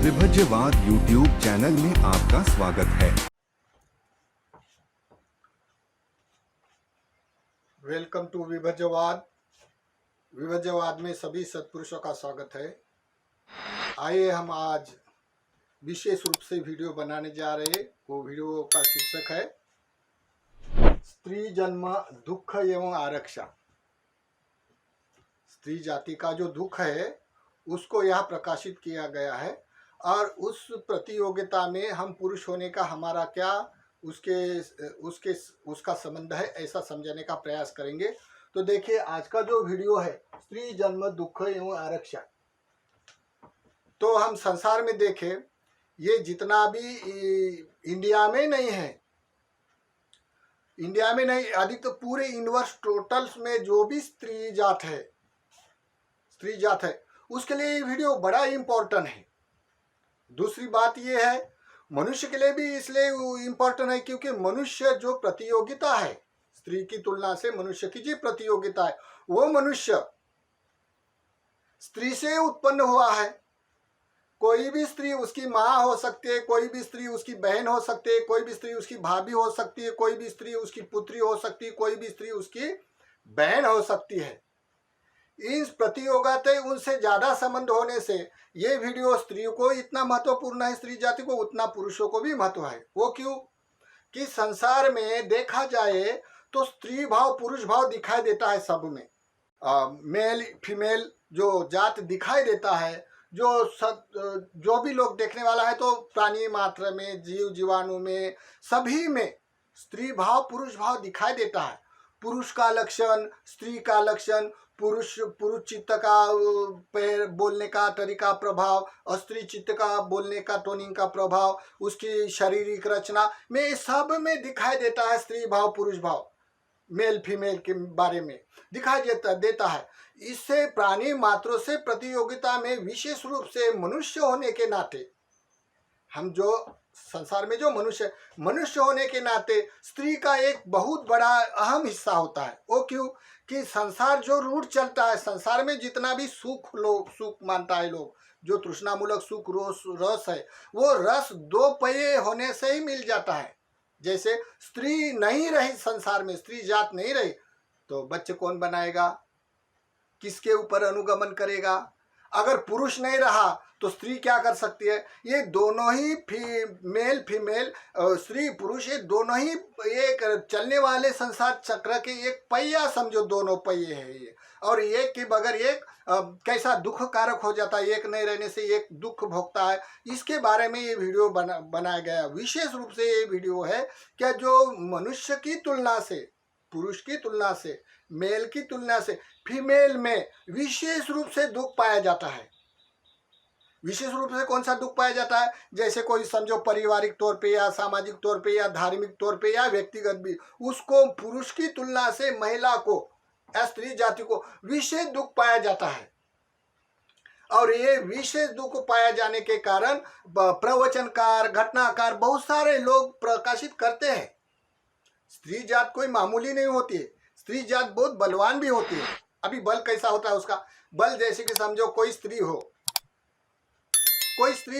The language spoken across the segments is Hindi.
विभज्यवाद यूट्यूब चैनल में आपका स्वागत है। Welcome to विभज्यवाद। विभज्यवाद में सभी सत्पुरुषों का स्वागत है। आइए हम आज विशेष रूप से वीडियो बनाने जा रहे हैं। वो वीडियो का शीर्षक है स्त्री जन्म दुख एवं आरक्षा। स्त्री जाति का जो दुख है उसको यहाँ प्रकाशित किया गया है और उस प्रतियोगिता में हम पुरुष होने का हमारा क्या उसका संबंध है, ऐसा समझने का प्रयास करेंगे। तो देखिए, आज का जो वीडियो है स्त्री जन्म दुख एवं आरक्षा। तो हम संसार में देखें, ये जितना भी इंडिया में नहीं है, इंडिया में नहीं, अधिक तो पूरे यूनिवर्स टोटल्स में जो भी स्त्री जात है उसके लिए ये वीडियो बड़ा इम्पोर्टेंट है। दूसरी बात ये है, मनुष्य के लिए भी इसलिए इम्पोर्टेंट है क्योंकि मनुष्य जो प्रतियोगिता है, स्त्री की तुलना से मनुष्य की जो प्रतियोगिता है, वो मनुष्य स्त्री से उत्पन्न हुआ है। कोई भी स्त्री उसकी माँ हो सकती है, कोई भी स्त्री उसकी बहन हो सकती है, कोई भी स्त्री उसकी भाभी हो सकती है, कोई भी स्त्री उसकी पुत्री हो सकती है, कोई भी स्त्री उसकी बहन हो सकती है। इस प्रतियोगिता उनसे ज्यादा संबंध होने से ये वीडियो स्त्रियों को इतना महत्वपूर्ण है, स्त्री जाति को उतना पुरुषों को भी महत्व है। वो क्यों कि संसार में देखा जाए तो स्त्री भाव पुरुष भाव दिखाई देता है सब में। मेल फीमेल जो जात दिखाई देता है, जो भी लोग देखने वाला है, तो प्राणी मात्र में, जीव जीवाणु में, सभी में स्त्री भाव पुरुष भाव दिखाई देता है। पुरुष का लक्षण, स्त्री का लक्षण, पुरुष चित्त का बोलने का तरीका प्रभाव और स्त्री चित्त का बोलने का टोनिंग का प्रभाव, उसकी शारीरिक रचना में सब में दिखाई देता है। स्त्री भाव पुरुष भाव मेल फीमेल के बारे में दिखाई देता है। इससे प्राणी मात्रों से प्रतियोगिता में विशेष रूप से मनुष्य होने के नाते, हम जो संसार में जो मनुष्य होने के नाते स्त्री का एक बहुत बड़ा अहम हिस्सा होता है। वो क्यों कि संसार जो रूट चलता है, संसार में जितना भी सुख मानता है लोग, जो तृष्णामूलक सुख रस है, वो रस दो पहिए होने से ही मिल जाता है। जैसे स्त्री नहीं रही संसार में, स्त्री जात नहीं रही, तो बच्चे कौन बनाएगा, किसके ऊपर अनुगमन करेगा? अगर पुरुष नहीं रहा तो स्त्री क्या कर सकती है? ये दोनों ही मेल फीमेल, स्त्री पुरुष, ये दोनों ही एक चलने वाले संसार चक्र के एक पहिया समझो, दोनों पहिए है ये। और एक के बगैर एक कैसा दुख कारक हो जाता है, एक नहीं रहने से एक दुख भोगता है। इसके बारे में ये वीडियो बनाया गया। विशेष रूप से ये वीडियो है क्या जो मनुष्य की तुलना से, पुरुष की तुलना से, मेल की तुलना से फीमेल में विशेष रूप से दुख पाया जाता है। विशेष रूप से कौन सा दुख पाया जाता है? जैसे कोई समझो पारिवारिक तौर पे या सामाजिक तौर पे या धार्मिक तौर पे या व्यक्तिगत भी, उसको पुरुष की तुलना से महिला को या स्त्री जाति को विशेष दुख पाया जाता है। और ये विशेष दुख पाया जाने के कारण प्रवचनकार, घटनाकार बहुत सारे लोग प्रकाशित करते हैं। स्त्री जात कोई मामूली नहीं होती है, स्त्री जात बहुत बलवान भी होती है। अभी बल कैसा होता है उसका? बल जैसे कि समझो कोई स्त्री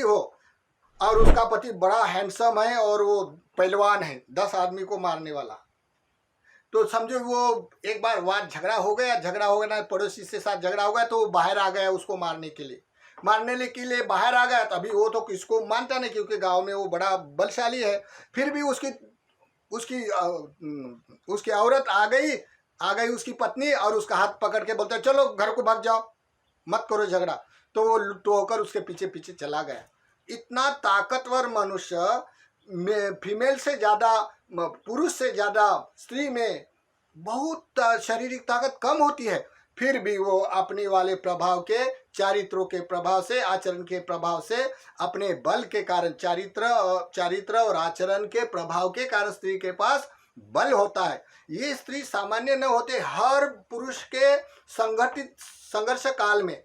हो और उसका पति बड़ा हैंडसम है और वो पहलवान है, 10 आदमी को मारने वाला, तो समझो वो एक बार झगड़ा हो गया ना, पड़ोसी से साथ झगड़ा हो गया, तो वो बाहर आ गया उसको मारने के लिए बाहर आ गया। तभी वो तो किसको मानता नहीं क्योंकि गांव में वो बड़ा बलशाली है। फिर भी उसकी औरत आ गई उसकी पत्नी, और उसका हाथ पकड़ के बोलते चलो घर को भाग जाओ, मत करो झगड़ा। तो वो लुट होकर उसके पीछे पीछे चला गया। इतना ताकतवर मनुष्य फीमेल से ज़्यादा, पुरुष से ज़्यादा स्त्री में बहुत शारीरिक ताकत कम होती है। फिर भी वो अपने वाले प्रभाव के, चारित्रों के प्रभाव से, आचरण के प्रभाव से, अपने बल के कारण, चारित्र और आचरण के प्रभाव के कारण स्त्री के पास बल होता है। ये स्त्री सामान्य न होते। हर पुरुष के संघर्ष काल में,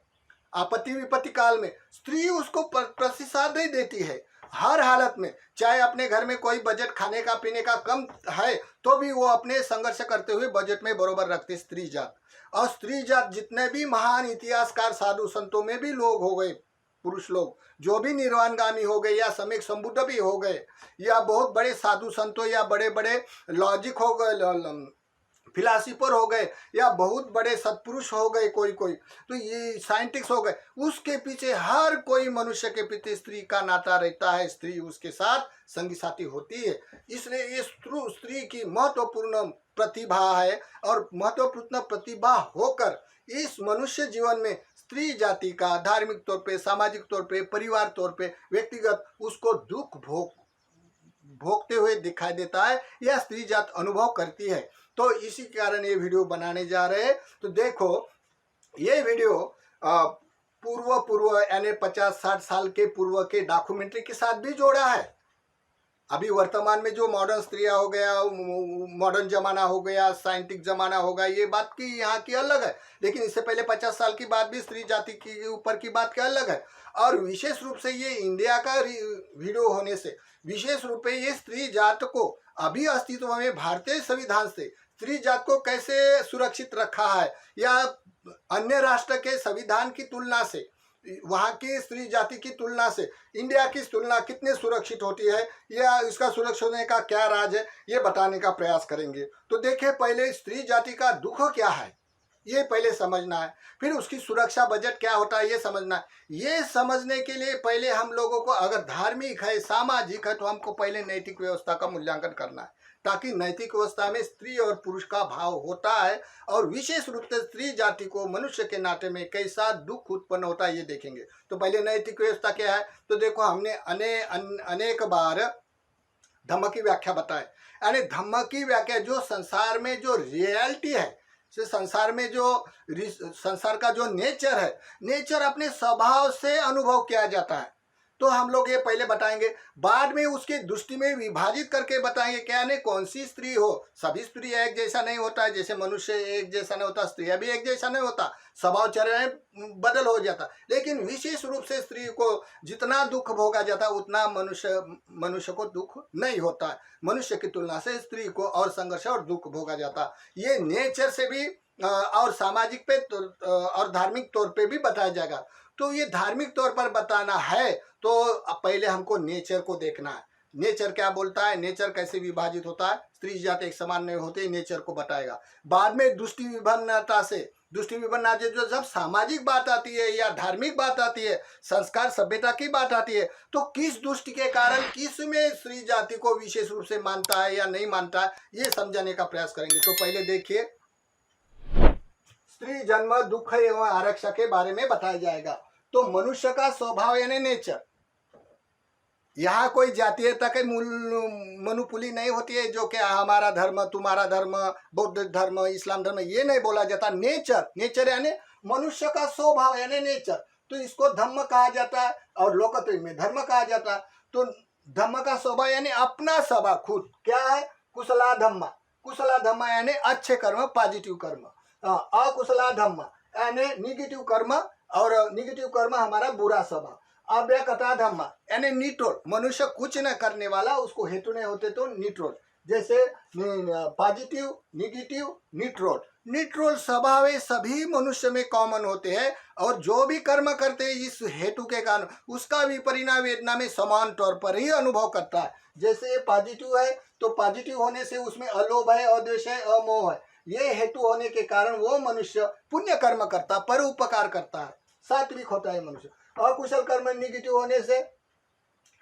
आपत्ति विपत्ति काल में स्त्री उसको प्रतिसाद नहीं देती है। हर हालत में, चाहे अपने घर में कोई बजट खाने का पीने का कम है तो भी वो अपने संघर्ष करते हुए बजट में बरोबर रखते स्त्री जात। और स्त्री जात जितने भी महान इतिहासकार, साधु संतों में भी लोग हो गए, पुरुष लोग जो भी निर्वाणगामी हो गए या सम्यक संबुद्ध भी हो गए या बहुत बड़े साधु संतों या बड़े बड़े लॉजिक हो गए, फिलासफर हो गए या बहुत बड़े सत्पुरुष हो गए, कोई कोई तो ये साइंटिस्ट हो गए, उसके पीछे हर कोई मनुष्य के प्रति स्त्री का नाता रहता है, स्त्री उसके साथ संगी साथी होती है। इसलिए ये स्त्री की महत्वपूर्ण प्रतिभा है और महत्वपूर्ण प्रतिभा होकर इस मनुष्य जीवन में स्त्री जाति का धार्मिक तौर पे, सामाजिक तौर पे, परिवार तौर पे, व्यक्तिगत उसको दुख भोगते हुए दिखाई देता है या स्त्री जात अनुभव करती है। तो इसी कारण ये वीडियो बनाने जा रहे हैं। तो देखो ये वीडियो पूर्व यानी 50-60 साल के पूर्व के डॉक्यूमेंट्री के साथ भी जोड़ा है। अभी वर्तमान में जो मॉडर्न स्त्रियां हो गया, मॉडर्न जमाना हो गया, साइंटिफिक जमाना होगा, ये बात की यहाँ की अलग है, लेकिन इससे पहले 50 साल की बात भी स्त्री जाति के ऊपर की बात क्या अलग है। और विशेष रूप से ये इंडिया का वीडियो होने से विशेष रूप से ये स्त्री जात को अभी अस्तित्व में भारतीय संविधान से स्त्री जात को कैसे सुरक्षित रखा है या अन्य राष्ट्र के संविधान की तुलना से, वहाँ की स्त्री जाति की तुलना से इंडिया की तुलना कितने सुरक्षित होती है या इसका सुरक्षित होने का क्या राज है, ये बताने का प्रयास करेंगे। तो देखिए पहले स्त्री जाति का दुख क्या है ये पहले समझना है, फिर उसकी सुरक्षा बजट क्या होता है ये समझना है। ये समझने के लिए पहले हम लोगों को अगर धार्मिक है, सामाजिक है, तो हमको पहले नैतिक व्यवस्था का मूल्यांकन करना है, ताकि नैतिक व्यवस्था में स्त्री और पुरुष का भाव होता है और विशेष रूप से स्त्री जाति को मनुष्य के नाते में कैसा दुख उत्पन्न होता है ये देखेंगे। तो पहले नैतिक व्यवस्था क्या है, तो देखो हमने अनेक बार धम्म की व्याख्या बताए, यानी धम्म की व्याख्या जो संसार में जो रियलिटी है, संसार में जो संसार का जो नेचर है, नेचर अपने स्वभाव से अनुभव किया जाता है। तो हम लोग ये पहले बताएंगे, बाद में उसके दृष्टि में विभाजित करके बताएंगे क्या नहीं कौन सी स्त्री हो। सभी स्त्री एक जैसा नहीं होता है, जैसे मनुष्य एक जैसा नहीं होता, स्त्री भी एक जैसा नहीं होता, स्वभाव चरण बदल हो जाता। लेकिन विशेष रूप से स्त्री को जितना दुख भोगा जाता उतना मनुष्य को दुख नहीं होता है। मनुष्य की तुलना से स्त्री को और संघर्ष और दुख भोगा जाता। ये नेचर से भी और सामाजिक पे और धार्मिक तौर पे भी बताया जाएगा। तो ये धार्मिक तौर पर बताना है तो पहले हमको नेचर को देखना है। नेचर क्या बोलता है, नेचर कैसे विभाजित होता है, स्त्री जाति एक समान नहीं होते, नेचर को बताएगा। बाद में दृष्टि विभिन्नता से जो जब सामाजिक बात आती है या धार्मिक बात आती है, संस्कार सभ्यता की बात आती है, तो किस दृष्टि के कारण किस में स्त्री जाति को विशेष रूप से मानता है या नहीं मानता है, ये समझाने का प्रयास करेंगे। तो पहले देखिए स्त्री जन्म दुख एवं आरक्षा के बारे में बताया जाएगा। तो मनुष्य का स्वभाव यानी नेचर, यहाँ कोई जातीयता के मनुपुली नहीं होती है जो कि हमारा धर्म, तुम्हारा धर्म, बौद्ध धर्म, इस्लाम धर्म, ये नहीं बोला जाता। नेचर यानी मनुष्य का स्वभाव यानी नेचर। तो इसको धम्म कहा जाता है और लोकत्व में धर्म कहा जाता है। तो धम्म का स्वभाव यानी अपना स्वभाव खुद क्या है, कुशला धम्म यानी अच्छे कर्म, पॉजिटिव कर्म। अकुशला धम्म यानी निगेटिव कर्म, और निगेटिव कर्म हमारा बुरा स्वभाव। अव्यकता धम्म यानी न्यूट्रल, मनुष्य कुछ न करने वाला, उसको हेतु नहीं होते तो न्यूट्रल, जैसे पॉजिटिव, निगेटिव, न्यूट्रल स्वभाव सभी मनुष्य में कॉमन होते हैं और जो भी कर्म करते हैं इस हेतु के कारण उसका भी परिणाम वेदना में समान तौर पर ही अनुभव करता है। जैसे ये पॉजिटिव है तो पॉजिटिव होने से उसमें अलोभ है, अद्वेष है, अमोह है। ये हेतु होने के कारण वो मनुष्य पुण्य कर्म करता, परोपकार करता है, सात्विक होता है मनुष्य। अकुशल कर्म निगेटिव होने से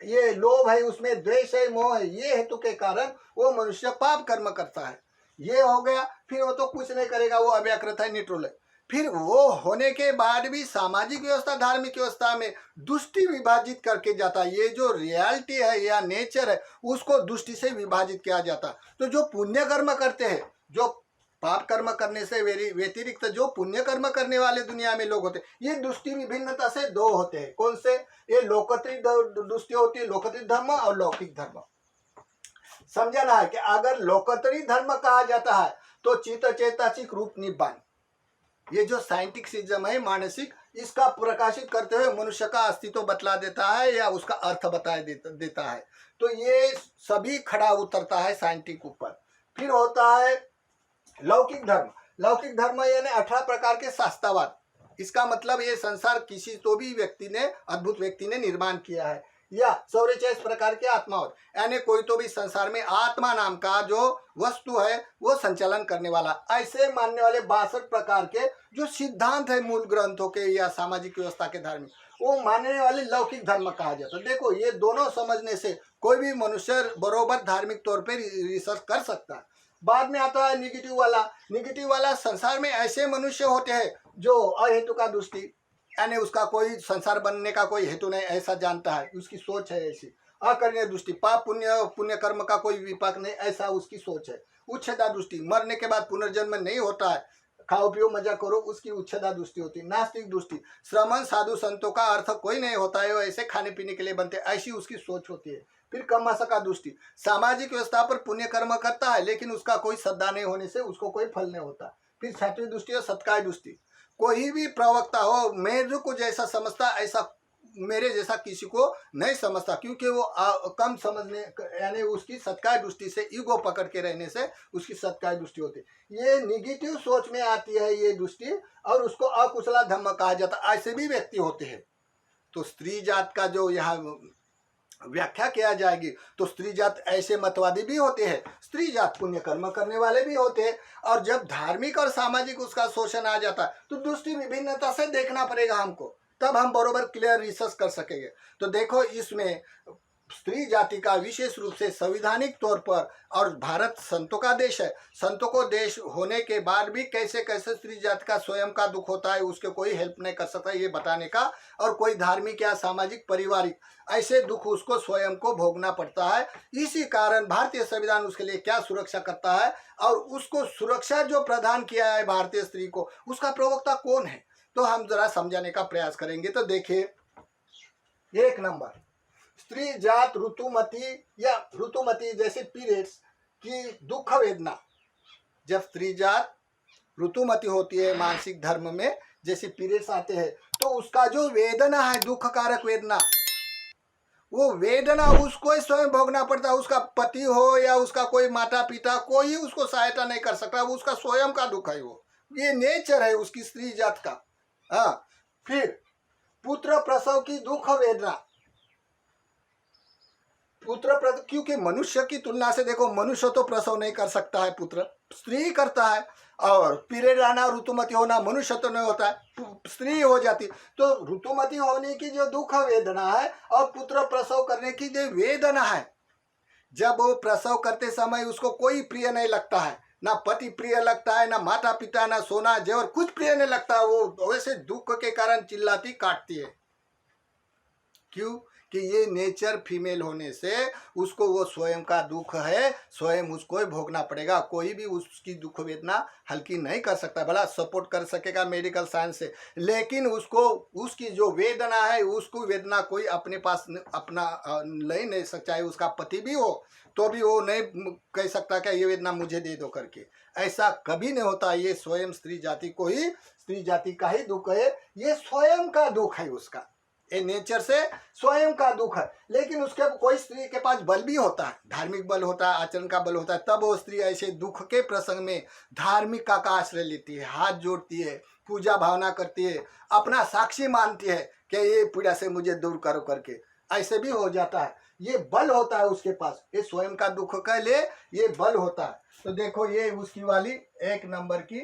ये लोभ है, उसमें द्वेष है, मोह है, ये हेतु के कारण वो मनुष्य पाप कर्म करता है। ये हो गया, फिर वो तो कुछ नहीं करेगा, वो अव्याकृत है, न्यूट्रल है। फिर वो होने के बाद भी सामाजिक व्यवस्था, धार्मिक व्यवस्था में दृष्टि विभाजित करके जाता है। ये जो रियलिटी है या नेचर है उसको दृष्टि से विभाजित किया जाता। तो जो पुण्य कर्म करते हैं, जो पाप कर्म करने से व्यतिरिक्त जो पुण्य कर्म करने वाले दुनिया में लोग होते हैं, ये दृष्टि विभिन्नता से दो होते हैं। कौन से? ये लोकत्रिक दृष्टि होती है, लोकत्रिक धर्म और लौकिक धर्म। समझना है कि अगर लोकत्रिक धर्म कहा जाता है तो चित्त चैतसिक रूप निब्बान, ये जो साइंटिफिज्म है मानसिक, इसका प्रकाशित करते हुए मनुष्य का अस्तित्व बतला देता है या उसका अर्थ बता देता है। तो ये सभी खड़ा उतरता है साइंटिफिक ऊपर। फिर होता है लौकिक धर्म। लौकिक धर्म यानी 18 प्रकार के शास्त्रवाद, इसका मतलब ये संसार किसी तो भी व्यक्ति ने, अद्भुत व्यक्ति ने निर्माण किया है, या 144 प्रकार की आत्मा हो, यानी कोई तो भी संसार में आत्मा नाम का जो वस्तु है वो संचालन करने वाला, ऐसे मानने वाले 62 प्रकार के जो सिद्धांत है मूल ग्रंथों के या सामाजिक व्यवस्था के धार्मिक, वो मानने वाले लौकिक धर्म कहा जाता है। देखो ये दोनों समझने से कोई भी मनुष्य बरोबर धार्मिक तौर पे रिसर्च कर सकता है। बाद में आता है निगेटिव वाला। निगेटिव वाला, संसार में ऐसे मनुष्य होते हैं जो अहेतु का दृष्टि, यानी उसका कोई संसार बनने का कोई हेतु नहीं ऐसा जानता है, उसकी सोच है ऐसी। अकर्णीय दृष्टि, पाप पुण्य कर्म का कोई विपाक नहीं ऐसा उसकी सोच है। उच्छेदा दृष्टि, मरने के बाद पुनर्जन्म नहीं होता है, खाओ पियो मजा करो, उसकी उच्छेदा दृष्टि होती है। नास्तिक दृष्टि, श्रमण साधु संतों का अर्थ कोई नहीं होता है, वो ऐसे खाने पीने के लिए बनते, ऐसी उसकी सोच होती है। फिर कम्मासका दृष्टि, सामाजिक व्यवस्था पर पुण्य कर्म करता है लेकिन उसका कोई श्रद्धा नहीं होने से उसको कोई फल नहीं होता। फिर छठी दृष्टि और सत्काय दृष्टि, कोई भी प्रवक्ता हो मेरे को जैसा समझता ऐसा मेरे जैसा किसी को नहीं समझता, क्योंकि वो कम समझने, यानी उसकी सत्काय दृष्टि से ईगो पकड़ के रहने से उसकी सत्काय दृष्टि होती है। ये निगेटिव सोच में आती है ये दृष्टि, और उसको अकुशला धम्म कहा जाता है। ऐसे भी व्यक्ति होते हैं। तो स्त्री जात का जो यहाँ व्याख्या किया जाएगी तो स्त्री जात ऐसे मतवादी भी होते हैं, स्त्री जात पुण्य कर्म करने वाले भी होते हैं। और जब धार्मिक और सामाजिक उसका शोषण आ जाता है तो दृष्टि विभिन्नता से देखना पड़ेगा हमको, तब हम बरोबर क्लियर रिसर्च कर सकेंगे। तो देखो इसमें स्त्री जाति का विशेष रूप से संविधानिक तौर पर, और भारत संतों का देश है, संतों को देश होने के बाद भी कैसे कैसे स्त्री जाति का स्वयं का दुख होता है उसके कोई हेल्प नहीं कर सकता ये बताने का, और कोई धार्मिक या सामाजिक पारिवारिक ऐसे दुख उसको स्वयं को भोगना पड़ता है। इसी कारण भारतीय संविधान उसके लिए क्या सुरक्षा करता है, और उसको सुरक्षा जो प्रदान किया है भारतीय स्त्री को, उसका प्रवक्ता कौन है, तो हम जरा समझाने का प्रयास करेंगे। तो देखिए, 1 नंबर, स्त्री जात ऋतुमती या ऋतुमती जैसे पीरियड्स की दुख वेदना। जब स्त्री जात ऋतुमती होती है मानसिक धर्म में, जैसे पीरियड्स आते हैं, तो उसका जो वेदना है दुख कारक वेदना, वो वेदना उसको ही स्वयं भोगना पड़ता है। उसका पति हो या उसका कोई माता पिता, कोई उसको सहायता नहीं कर सकता, वो उसका स्वयं का दुख है, वो ये नेचर है उसकी स्त्री जात का। हाँ, फिर पुत्र प्रसव की दुख वेदना। पुत्र प्रसव, क्योंकि मनुष्य की तुलना से देखो, मनुष्य तो प्रसव नहीं कर सकता है, पुत्र स्त्री करता है। और पीरियड आना, ऋतुमती होना मनुष्य तो नहीं होता है, स्त्री हो जाती। तो ऋतुमती होने की जो दुख वेदना है और पुत्र प्रसव करने की जो वेदना है, जब वो प्रसव करते समय उसको कोई प्रिय नहीं लगता है, ना पति प्रिय लगता है, ना माता पिता, ना सोना जेवर, कुछ प्रिय नहीं लगता। वो वैसे दुख के कारण चिल्लाती काटती है। क्यों? कि ये नेचर फीमेल होने से उसको वो स्वयं का दुख है, स्वयं उसको ही भोगना पड़ेगा। कोई भी उसकी दुख वेदना हल्की नहीं कर सकता, भला सपोर्ट कर सकेगा मेडिकल साइंस से, लेकिन उसको उसकी जो वेदना है उसको वेदना कोई अपने पास अपना ले नहीं सकता। चाहे उसका पति भी हो तो भी वो नहीं कह सकता कि ये वेदना मुझे दे दो करके, ऐसा कभी नहीं होता। ये स्वयं स्त्री जाति को ही, स्त्री जाति का ही दुख है, ये स्वयं का दुख है उसका, ये नेचर से स्वयं का दुख है। लेकिन उसके कोई स्त्री के पास बल भी होता है, धार्मिक बल होता है, आचरण का बल होता है, तब वो स्त्री ऐसे दुख के प्रसंग में धार्मिक का आश्रय लेती है, हाथ जोड़ती है, पूजा भावना करती है, अपना साक्षी मानती है कि ये पीड़ा से मुझे दूर करो करके, ऐसे भी हो जाता है। ये बल होता है उसके पास, ये स्वयं का दुख के लिए ये बल होता है। तो देखो ये उसकी वाली 1 नंबर की,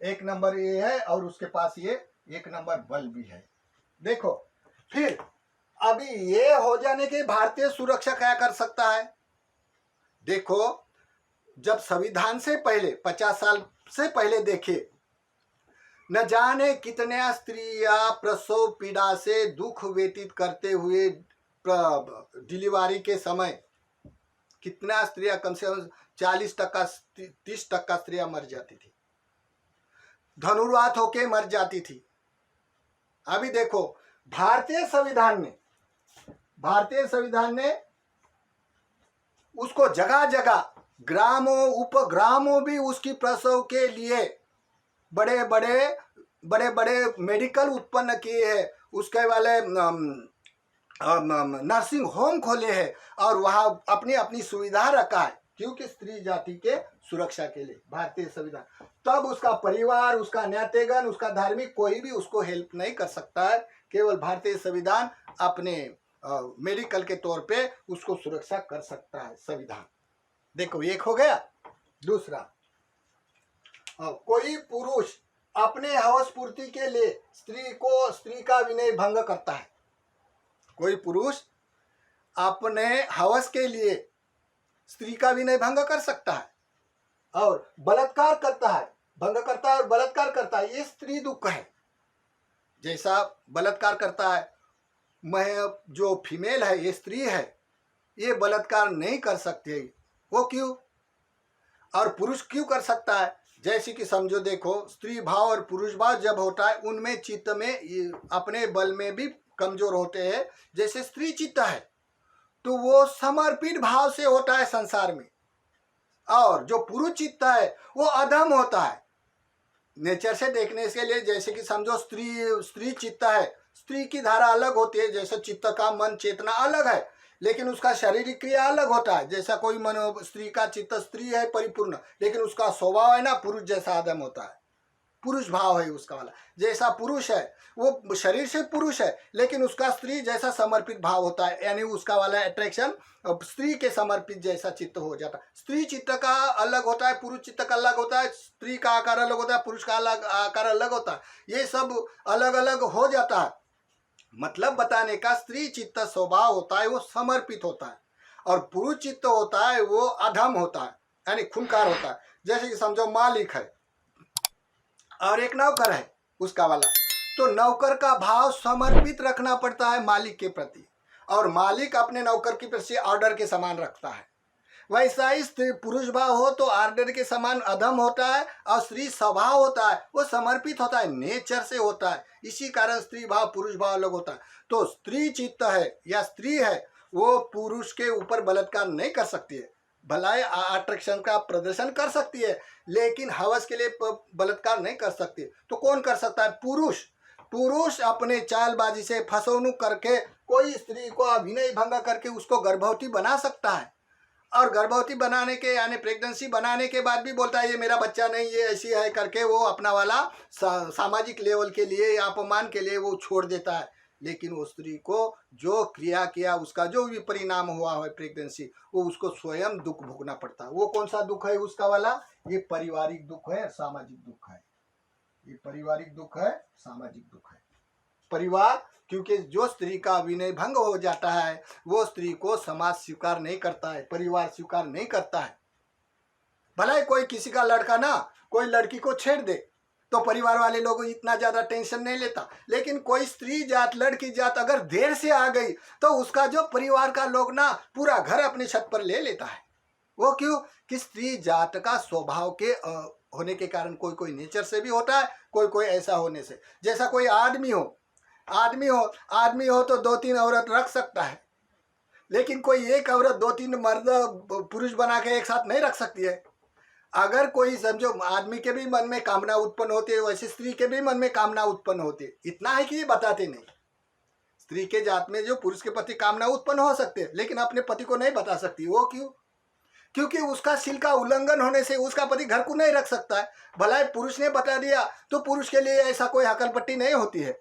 1 नंबर ये है, और उसके पास ये 1 नंबर बल भी है। देखो फिर अभी ये हो जाने के भारतीय सुरक्षा क्या कर सकता है। देखो, जब संविधान से पहले 50 साल से पहले देखिए, न जाने कितने स्त्रियां प्रसव पीड़ा से दुख व्यतीत करते हुए डिलीवरी के समय, कितना स्त्रियां, कम से कम 40% 30% स्त्रियां मर जाती थी, धनुर्वात होके मर जाती थी। अभी देखो भारतीय संविधान ने उसको जगह जगह, ग्रामों उपग्रामों भी उसकी प्रसव के लिए बड़े बड़े मेडिकल उत्पन्न किए हैं, उसके वाले नर्सिंग होम खोले हैं, और वहाँ अपनी अपनी सुविधा रखा है क्योंकि स्त्री जाति के सुरक्षा के लिए भारतीय संविधान। तब उसका परिवार, उसका न्यातेगण, उसका धार्मिक कोई भी उसको हेल्प नहीं कर सकता है। केवल भारतीय संविधान अपने मेडिकल के तौर पे उसको सुरक्षा कर सकता है संविधान। देखो एक हो गया। दूसरा, कोई पुरुष अपने हवस पूर्ति के लिए स्त्री का विनय भंग करता है। कोई पुरुष अपने हवस के लिए स्त्री का विनय भंग कर सकता है और बलात्कार करता है, भंग करता है और बलात्कार करता है। ये स्त्री दुख है। जैसा बलात्कार करता है, मैं जो फीमेल है, ये स्त्री है, ये बलात्कार नहीं कर सकती। वो क्यों? और पुरुष क्यों कर सकता है? जैसे कि समझो, देखो, स्त्री भाव और पुरुष भाव जब होता है, उनमें चित्त में अपने बल में भी कमजोर होते हैं। जैसे स्त्री चित्त है तो वो समर्पित भाव से होता है संसार में, और जो पुरुष चित्त है वो अधम होता है नेचर से देखने के लिए। जैसे कि समझो स्त्री चित्त है, स्त्री की धारा अलग होती है। जैसे चित्त का मन चेतना अलग है, लेकिन उसका शारीरिक क्रिया अलग होता है। जैसा कोई मन, स्त्री का चित्त स्त्री है परिपूर्ण, लेकिन उसका स्वभाव है ना पुरुष जैसा अधम होता है, पुरुष भाव है उसका वाला। जैसा पुरुष है वो शरीर से पुरुष है, लेकिन उसका स्त्री जैसा समर्पित भाव होता है, यानी उसका वाला अट्रैक्शन स्त्री के समर्पित जैसा चित्त हो जाता है। स्त्री चित्त का अलग होता है, पुरुष चित्त का अलग होता है, स्त्री का आकार अलग होता है, पुरुष का अलग आकार अलग होता है। ये सब अलग अलग हो जाता है। मतलब बताने का, स्त्री चित्त स्वभाव होता है वो समर्पित होता है, और पुरुष चित्त होता है वो अधम होता है, यानी खूंखार होता है। जैसे कि समझो मालिक है और एक नौकर है उसका वाला, तो नौकर का भाव समर्पित रखना पड़ता है मालिक के प्रति, और मालिक अपने नौकर के प्रति ऑर्डर के समान रखता है। वैसा ही स्त्री पुरुष भाव हो तो ऑर्डर के समान अधम होता है, और स्त्री स्वभाव होता है वो समर्पित होता है, नेचर से होता है। इसी कारण स्त्री भाव पुरुष भाव अलग होता है। तो स्त्री चित्त है या स्त्री है वो पुरुष के ऊपर बलात्कार नहीं कर सकती है, भलाई अट्रैक्शन का प्रदर्शन कर सकती है, लेकिन हवस के लिए बलात्कार नहीं कर सकती। तो कौन कर सकता है? पुरुष। पुरुष अपने चालबाजी से फसौनुक करके कोई स्त्री को अभिनय भंग करके उसको गर्भवती बना सकता है, और गर्भवती बनाने के यानी प्रेगनेंसी बनाने के बाद भी बोलता है ये मेरा बच्चा नहीं, ये ऐसी है करके वो अपना वाला सामाजिक लेवल के लिए या अपमान के लिए वो छोड़ देता है। लेकिन वो स्त्री को जो क्रिया किया, उसका जो भी परिणाम हुआ है प्रेगनेंसी, वो उसको स्वयं दुख भोगना पड़ता है। वो कौन सा दुख है उसका वाला? ये पारिवारिक दुख है, सामाजिक दुख है। ये पारिवारिक दुख है, सामाजिक दुख है। परिवार, क्योंकि जो स्त्री का विनय भंग हो जाता है वो स्त्री को समाज स्वीकार नहीं करता है, परिवार स्वीकार नहीं करता है। भला कोई किसी का लड़का ना कोई लड़की को छेड़ दे तो परिवार वाले लोग इतना ज्यादा टेंशन नहीं लेता, लेकिन कोई स्त्री जात लड़की जात अगर देर से आ गई तो उसका जो परिवार का लोग ना पूरा घर अपनी छत पर ले लेता है। वो क्यों? कि स्त्री जात का स्वभाव के होने के कारण, कोई कोई नेचर से भी होता है, कोई कोई ऐसा होने से। जैसा कोई आदमी हो तो 2-3 औरत रख सकता है, लेकिन कोई एक औरत 2-3 मर्द पुरुष बना के एक साथ नहीं रख सकती है। अगर कोई समझो, आदमी के भी मन में कामना उत्पन्न होती है, वैसे स्त्री के भी मन में कामना उत्पन्न होती है। इतना है कि ये बताते नहीं। स्त्री के जात में जो पुरुष के प्रति कामना उत्पन्न हो सकते हैं, लेकिन अपने पति को नहीं बता सकती। वो क्यों? क्योंकि उसका शील का उल्लंघन होने से उसका पति घर को नहीं रख सकता है। भला पुरुष ने बता दिया तो पुरुष के लिए ऐसा कोई हकलपट्टी नहीं होती है,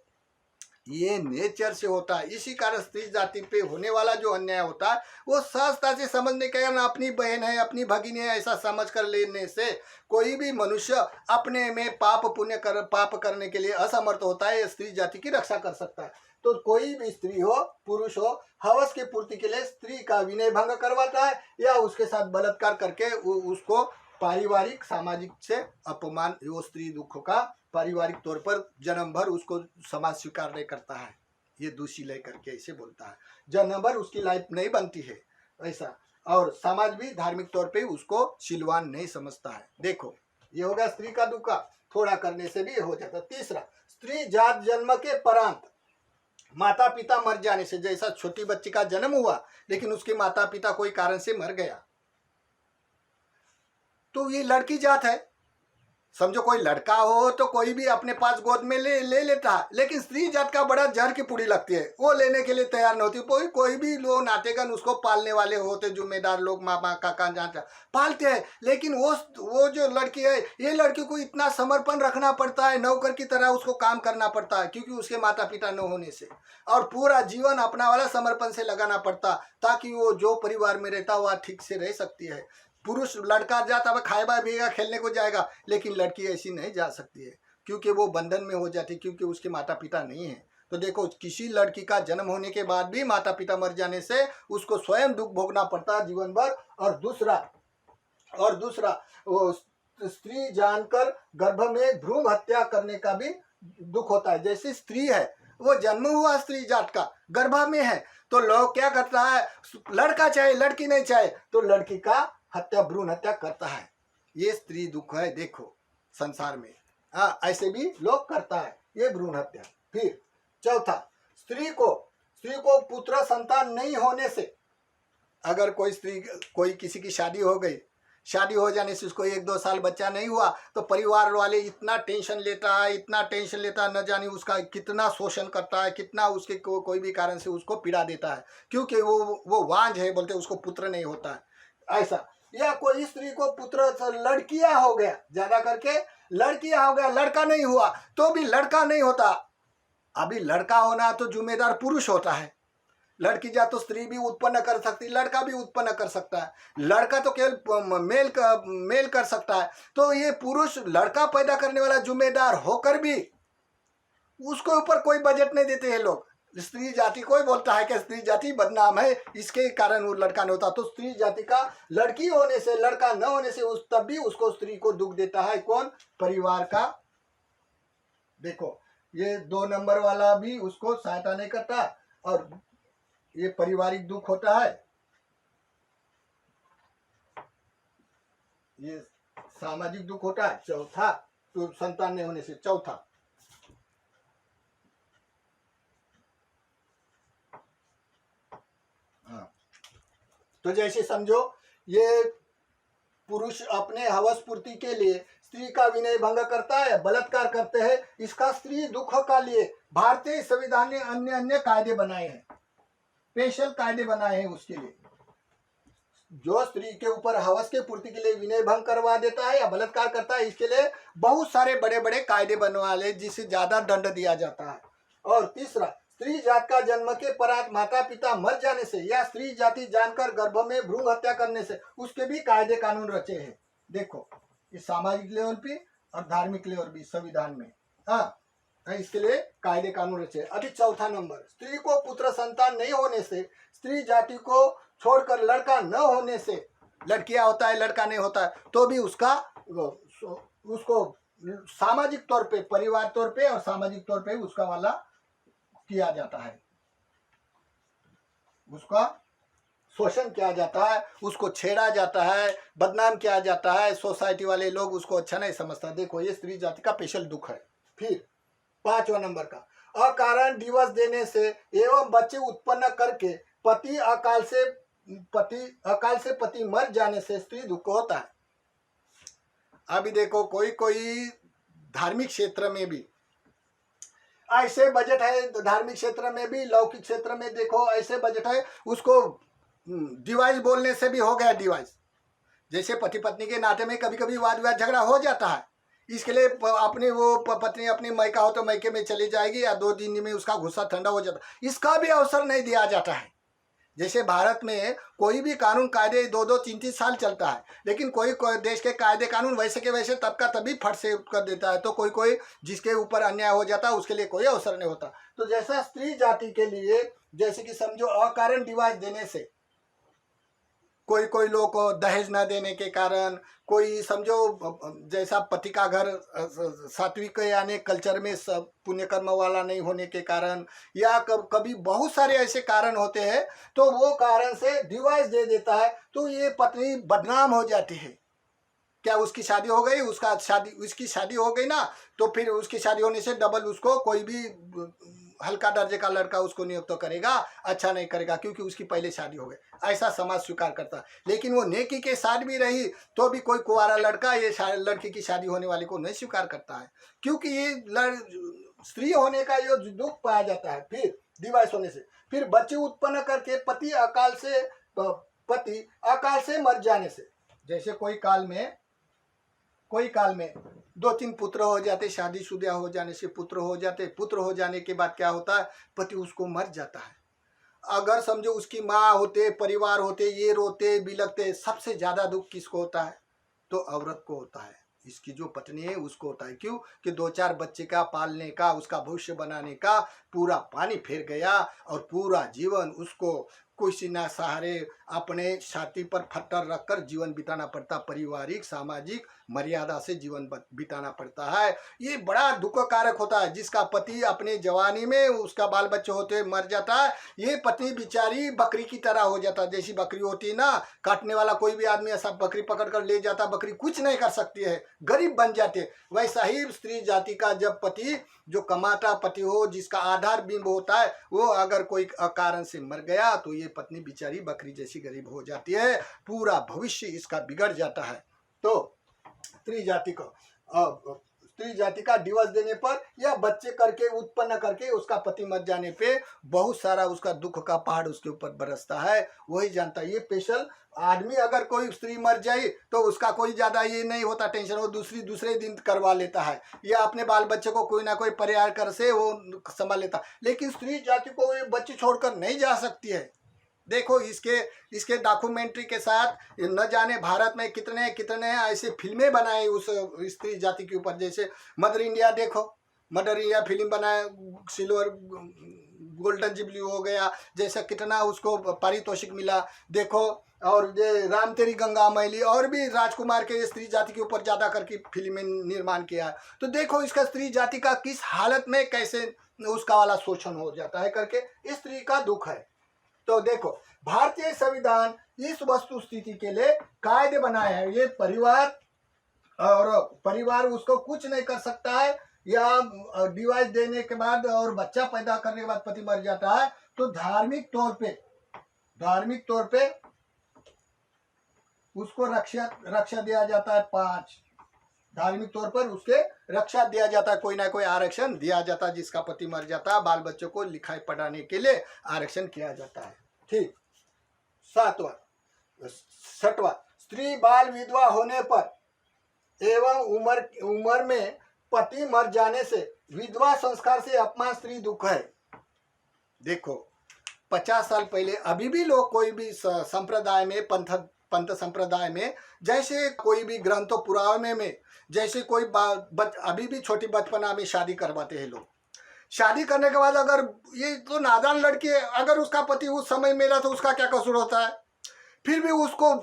ये नेचर से होता है। इसी कारण स्त्री जाति पे होने वाला जो अन्याय होता है वो सहजता से समझने के कारण, अपनी बहन है, अपनी भगिनी है, ऐसा समझ कर लेने से कोई भी मनुष्य अपने में पाप करने के लिए असमर्थ होता है। स्त्री जाति की रक्षा कर सकता है। तो कोई भी स्त्री हो पुरुष हो, हवस की पूर्ति के लिए स्त्री का विनय भंग करवाता है या उसके साथ बलात्कार करके उसको पारिवारिक सामाजिक से अपमान, वो स्त्री दुख का पारिवारिक तौर पर जन्म भर उसको समाज स्वीकार नहीं करता है। ये दूषी लेकर के ऐसे बोलता है, जन्म भर उसकी लाइफ नहीं बनती है ऐसा, और समाज भी धार्मिक तौर पे उसको शीलवान नहीं समझता है। देखो ये हो गया स्त्री का दुख, थोड़ा करने से भी हो जाता। तीसरा, स्त्री जात जन्म के परांत माता पिता मर जाने से, जैसा छोटी बच्ची का जन्म हुआ लेकिन उसके माता पिता कोई कारण से मर गया तो ये लड़की जात है, समझो कोई लड़का हो तो कोई भी अपने पास गोद में ले लेता है, लेकिन स्त्री जात का बड़ा जहर की पूरी लगती है, वो लेने के लिए तैयार नहीं होती। कोई भी लोग नातेगन उसको पालने वाले होते, जिम्मेदार लोग, मामा काका चाचा पालते हैं, लेकिन वो जो लड़की है, ये लड़की को इतना समर्पण रखना पड़ता है, नौकर की तरह उसको काम करना पड़ता है, क्योंकि उसके माता पिता न होने से, और पूरा जीवन अपना वाला समर्पण से लगाना पड़ता, ताकि वो जो परिवार में रहता वह ठीक से रह सकती है। पुरुष लड़का जाता है खाएगा पिएगा खेलने को जाएगा, लेकिन लड़की ऐसी नहीं जा सकती है, क्योंकि वो बंधन में हो जाती है, क्योंकि उसके माता पिता नहीं है। तो देखो, किसी लड़की का जन्म होने के बाद भी माता पिता मर जाने से उसको स्वयं दुख भोगना पड़ता है जीवन भर। और दूसरा वो स्त्री जानकर गर्भ में भ्रूण हत्या करने का भी दुख होता है। जैसी स्त्री है, वो जन्म हुआ स्त्री जात का, गर्भ में है, तो लोग क्या करता है, लड़का चाहे लड़की नहीं चाहे तो लड़की का हत्या, भ्रूण हत्या करता है। ये स्त्री दुख है, देखो संसार में। हाँ, ऐसे भी लोग करता है ये भ्रूण हत्या। फिर चौथा, स्त्री को पुत्र संतान नहीं होने से, अगर कोई किसी की शादी हो गई, शादी हो जाने से उसको 1-2 साल बच्चा नहीं हुआ, तो परिवार वाले इतना टेंशन लेता है, न जाने उसका कितना शोषण करता है, कितना उसके कोई भी कारण से उसको पीड़ा देता है, क्योंकि वो वांझ है, बोलते उसको पुत्र नहीं होता है ऐसा। या कोई स्त्री को पुत्र, लड़कियां हो गया, ज्यादा करके लड़कियां हो गया, लड़का नहीं हुआ, तो भी लड़का नहीं होता। अभी लड़का होना तो जिम्मेदार पुरुष होता है, लड़की जा तो स्त्री भी उत्पन्न कर सकती, लड़का भी उत्पन्न कर सकता है, लड़का तो केवल मेल कर सकता है। तो ये पुरुष लड़का पैदा करने वाला जिम्मेदार होकर भी उसके ऊपर कोई बजट नहीं देते हैं लोग। स्त्री जाति कोई बोलता है कि स्त्री जाति बदनाम है, इसके कारण वो लड़का नहीं होता, तो स्त्री जाति का लड़की होने से, लड़का न होने से तब भी उसको, स्त्री को दुख देता है कौन, परिवार का। देखो, ये 2 नंबर वाला भी उसको सहायता नहीं करता, और ये पारिवारिक दुख होता है, ये सामाजिक दुख होता है। चौथा, तो संतान नहीं होने से चौथा, हाँ, तो जैसे समझो ये पुरुष अपने हवस पूर्ति के लिए स्त्री का विनय भंग करता है, बलात्कार करते हैं, इसका स्त्री दुख का लिए भारतीय संविधान ने अन्य कायदे बनाए हैं, स्पेशल कायदे बनाए हैं उसके लिए। जो स्त्री के ऊपर हवस के पूर्ति के लिए विनय भंग करवा देता है या बलात्कार करता है, इसके लिए बहुत सारे बड़े बड़े कायदे बनवा ले, जिससे ज्यादा दंड दिया जाता है। और तीसरा, स्त्री जात का जन्म के परात माता पिता मर जाने से या स्त्री जाति जानकर गर्भ में भ्रूण हत्या करने से, उसके भी कायदे कानून रचे हैं। देखो, इस सामाजिक लेवल पे और धार्मिक लेवल भी संविधान में, हाँ, इसके लिए कायदे कानून रचे। अभी चौथा नंबर, स्त्री को पुत्र संतान नहीं होने से, स्त्री जाति को छोड़कर लड़का न होने से, लड़कियां होता है लड़का नहीं होता है, तो भी उसको सामाजिक तौर पे, परिवार तौर पे और सामाजिक तौर पे उसका वाला किया जाता है, उसका शोषण किया जाता है, उसको छेड़ा जाता है, बदनाम किया जाता है, सोसाइटी वाले लोग उसको अच्छा नहीं समझता। देखो, ये स्त्री जाति का स्पेशल दुख है। फिर 5वां नंबर का, अकारण डिवोर्स देने से एवं बच्चे उत्पन्न करके अकाल से पति मर जाने से स्त्री दुख होता है। अभी देखो, कोई धार्मिक क्षेत्र में भी ऐसे बजट है, धार्मिक क्षेत्र में भी, लौकिक क्षेत्र में देखो ऐसे बजट है, उसको डिवाइस बोलने से भी हो गया डिवाइस। जैसे पति पत्नी के नाते में कभी कभी वाद विवाद झगड़ा हो जाता है, इसके लिए अपनी वो पत्नी अपनी मायका हो तो मायके में चली जाएगी, या 2 दिन में उसका गुस्सा ठंडा हो जाता है, इसका भी अवसर नहीं दिया जाता है। जैसे भारत में कोई भी कानून कायदे 2-2, 3-3 साल चलता है, लेकिन कोई देश के कायदे कानून वैसे के वैसे तब का तभी फट से कर देता है, तो कोई जिसके ऊपर अन्याय हो जाता है उसके लिए कोई अवसर नहीं होता। तो जैसा स्त्री जाति के लिए, जैसे कि समझो अकारण डिवोर्स देने से, कोई लोग को दहेज न देने के कारण, कोई समझो जैसा पति का घर सात्विक यानी कल्चर में सब पुण्य कर्म वाला नहीं होने के कारण, या कभी बहुत सारे ऐसे कारण होते हैं, तो वो कारण से डिवोर्स दे देता है, तो ये पत्नी बदनाम हो जाती है। क्या उसकी शादी हो गई, उसकी शादी हो गई ना, तो फिर उसकी शादी होने से डबल उसको कोई भी हल्का दर्जे का लड़का उसको नियुक्त तो करेगा, अच्छा नहीं करेगा, क्योंकि उसकी पहले शादी हो गई, ऐसा समाज स्वीकार करता है। लेकिन वो नेकी के साथ भी रही तो भी कोई कुंवारा लड़का ये लड़की की शादी होने वाली को नहीं स्वीकार करता है, क्योंकि ये स्त्री होने का जो दुख पाया जाता है, फिर डिवाइस होने से, फिर बच्चे उत्पन्न करके पति अकाल से मर जाने से, जैसे कोई काल में 2-3 पुत्र हो जाते, शादीशुदा हो जाने से पुत्र हो जाते, पुत्र हो जाने के बाद क्या होता है, पति उसको मर जाता है। अगर समझो उसकी माँ होते, परिवार होते, ये रोते बिलखते, सबसे ज्यादा दुख किसको होता है, तो औरत को होता है, इसकी जो पत्नी है उसको होता है। क्यों कि 2-4 बच्चे का पालने का, उसका भविष्य बनाने का पूरा पानी फेर गया और पूरा जीवन उसको किसी ना सहारे अपने छाती पर फट्टर रखकर जीवन बिताना पड़ता, पारिवारिक सामाजिक मर्यादा से जीवन बिताना पड़ता है। ये बड़ा दुख कारक होता है। जिसका पति अपने जवानी में उसका बाल बच्चे होते मर जाता है, ये पत्नी बेचारी बकरी की तरह हो जाता है। जैसी बकरी होती है ना, काटने वाला कोई भी आदमी ऐसा बकरी पकड़ कर ले जाता, बकरी कुछ नहीं कर सकती है, गरीब बन जाते। वैसा ही स्त्री जाति का जब पति, जो कमाता पति हो, जिसका आधार बिंब होता है, वो अगर कोई कारण से मर गया तो ये पत्नी बेचारी बकरी जैसी गरीब हो जाती है, पूरा भविष्य इसका बिगड़ जाता है। तो स्त्री जाति का डिवोर्स देने पर या बच्चे करके उत्पन्न करके उसका पति मर जाने पे बहुत सारा उसका दुख का पहाड़ उसके ऊपर बरसता है, वही जानता है। ये स्पेशल आदमी अगर कोई स्त्री मर जाए तो उसका कोई ज्यादा ये नहीं होता टेंशन, वो दूसरे दिन करवा लेता है, या अपने बाल बच्चे को कोई ना कोई पर्याय कर से वो संभाल लेता। लेकिन स्त्री जाति को ये बच्चे छोड़कर नहीं जा सकती है। देखो इसके डॉक्यूमेंट्री के साथ न जाने भारत में कितने कितने ऐसे फिल्में बनाए उस स्त्री जाति के ऊपर। जैसे मदर इंडिया, देखो मदर इंडिया फिल्म बनाया, सिल्वर गोल्डन जुबली हो गया, जैसा कितना उसको पारितोषिक मिला, देखो। और ये राम तेरी गंगा मैली, और भी राजकुमार के स्त्री जाति के ऊपर ज़्यादा करके फिल्में निर्माण किया। तो देखो इसका स्त्री जाति का किस हालत में कैसे उसका वाला शोषण हो जाता है करके, स्त्री का दुख है। तो देखो भारतीय संविधान इस वस्तु स्थिति के लिए कायदे बनाए हैं। ये परिवार उसको कुछ नहीं कर सकता है, या डिवाइस देने के बाद और बच्चा पैदा करने के बाद पति मर जाता है तो धार्मिक तौर पे उसको रक्षा दिया जाता है। 5 धार्मिक तौर पर उसके रक्षा दिया जाता है, कोई ना कोई आरक्षण दिया जाता है। जिसका पति मर जाता है, बाल बच्चों को लिखाई पढ़ाने के लिए आरक्षण किया जाता है। ठीक। 6वां स्त्री बाल विधवा होने पर एवं उम्र में पति मर जाने से विधवा संस्कार से अपमान स्त्री दुख है। देखो 50 साल पहले अभी भी लोग कोई भी संप्रदाय में, पंथ संप्रदाय में, जैसे कोई भी ग्रंथों पुराने में जैसे कोई अभी भी छोटी बचपना में शादी करवाते हैं लोग। शादी करने के बाद अगर ये तो नादान लड़की है, अगर उसका पति उस समय मेरा तो उसका क्या कसूर होता है, फिर भी उसको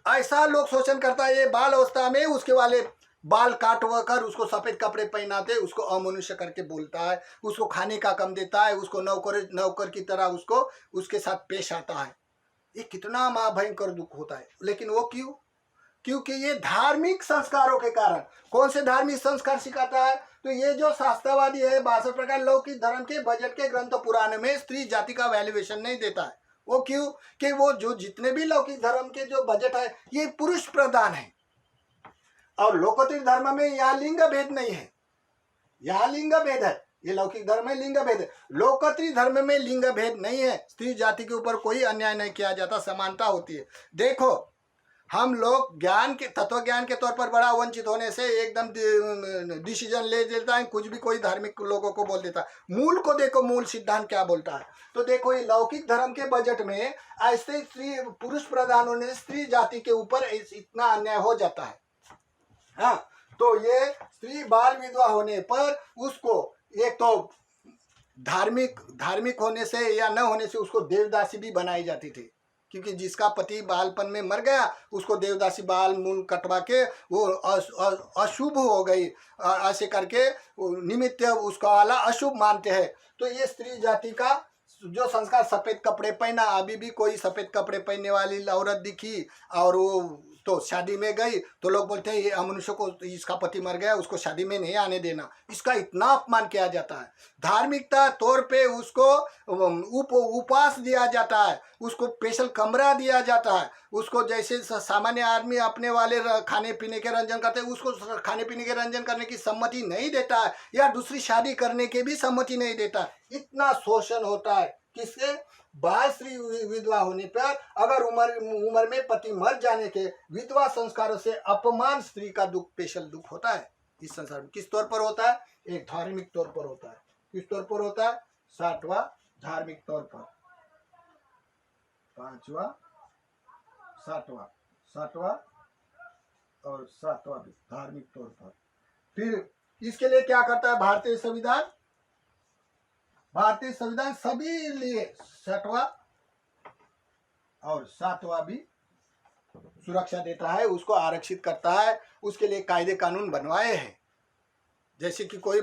ऐसा लोग शोषण करता है। ये बाल अवस्था में उसके वाले बाल काटवा कर उसको सफ़ेद कपड़े पहनाते, उसको अमनुष्य करके बोलता है, उसको खाने का कम देता है, उसको नौकर की तरह उसको उसके साथ पेश आता है। ये कितना महाभयंकर दुख होता है। लेकिन वो क्योंकि ये धार्मिक संस्कारों के कारण। कौन से धार्मिक संस्कार सिखाता है, तो ये जो शास्त्रवादी है 62 प्रकार लौकिक धर्म के बजट के ग्रंथ पुराण में स्त्री जाति का वैल्यूएशन नहीं देता है। वो क्यों कि वो जो जितने भी लौकिक धर्म के जो बजट है ये पुरुष प्रधान है, और लोकोत्तर धर्म में यहाँ लिंग भेद नहीं है, यहाँ लिंग भेद है। ये लौकिक धर्म में लिंग भेद है, लोकोत्तरी धर्म में लिंग भेद नहीं है। स्त्री जाति के ऊपर कोई अन्याय नहीं किया जाता, समानता होती है। देखो हम लोग तत्व ज्ञान के तौर पर बड़ा वंचित होने से एकदम डिसीजन ले लेता है, कुछ भी कोई धार्मिक लोगों को बोल देता है। मूल को देखो, मूल सिद्धांत क्या बोलता है। तो देखो ये लौकिक धर्म के बजट में ऐसे स्त्री पुरुष प्रधान होने से स्त्री जाति के ऊपर इतना अन्याय हो जाता है। हाँ, तो ये स्त्री बाल विधवा होने पर उसको एक तो धार्मिक होने से या न होने से उसको देवदासी भी बनाई जाती थी, क्योंकि जिसका पति बालपन में मर गया उसको देवदासी बाल मूल कटवा के वो अशुभ हो गई, ऐसे करके निमित्त उसका वाला अशुभ मानते हैं। तो ये स्त्री जाति का जो संस्कार, सफ़ेद कपड़े पहना, अभी भी कोई सफ़ेद कपड़े पहनने वाली औरत दिखी और वो तो शादी में गई तो लोग बोलते हैं ये अमनुष्य को, इसका पति मर गया, उसको शादी में नहीं आने देना। इसका इतना अपमान किया जाता है। धार्मिकता तौर पे उसको उपवास दिया जाता है, उसको स्पेशल कमरा दिया जाता है, उसको जैसे सामान्य आदमी अपने वाले खाने पीने के रंजन करते हैं, उसको खाने पीने के रंजन करने की सम्मति नहीं देता है, या दूसरी शादी करने की भी सम्मति नहीं देता है। इतना शोषण होता है। किससे? बाल स्त्री विधवा होने पर, अगर उम्र में पति मर जाने के विधवा संस्कारों से अपमान स्त्री का दुख, स्पेशल दुख होता है इस संसार में। किस तौर पर होता है? एक धार्मिक तौर पर होता है। किस तौर पर होता है? 7वां धार्मिक तौर पर, 5वां, 7वां और 7वां भी धार्मिक तौर पर। फिर इसके लिए क्या करता है भारतीय संविधान? भारतीय संविधान सभी लिए 6वां और 7वां भी सुरक्षा देता है, उसको आरक्षित करता है। उसके लिए कायदे कानून बनवाए हैं, जैसे कि कोई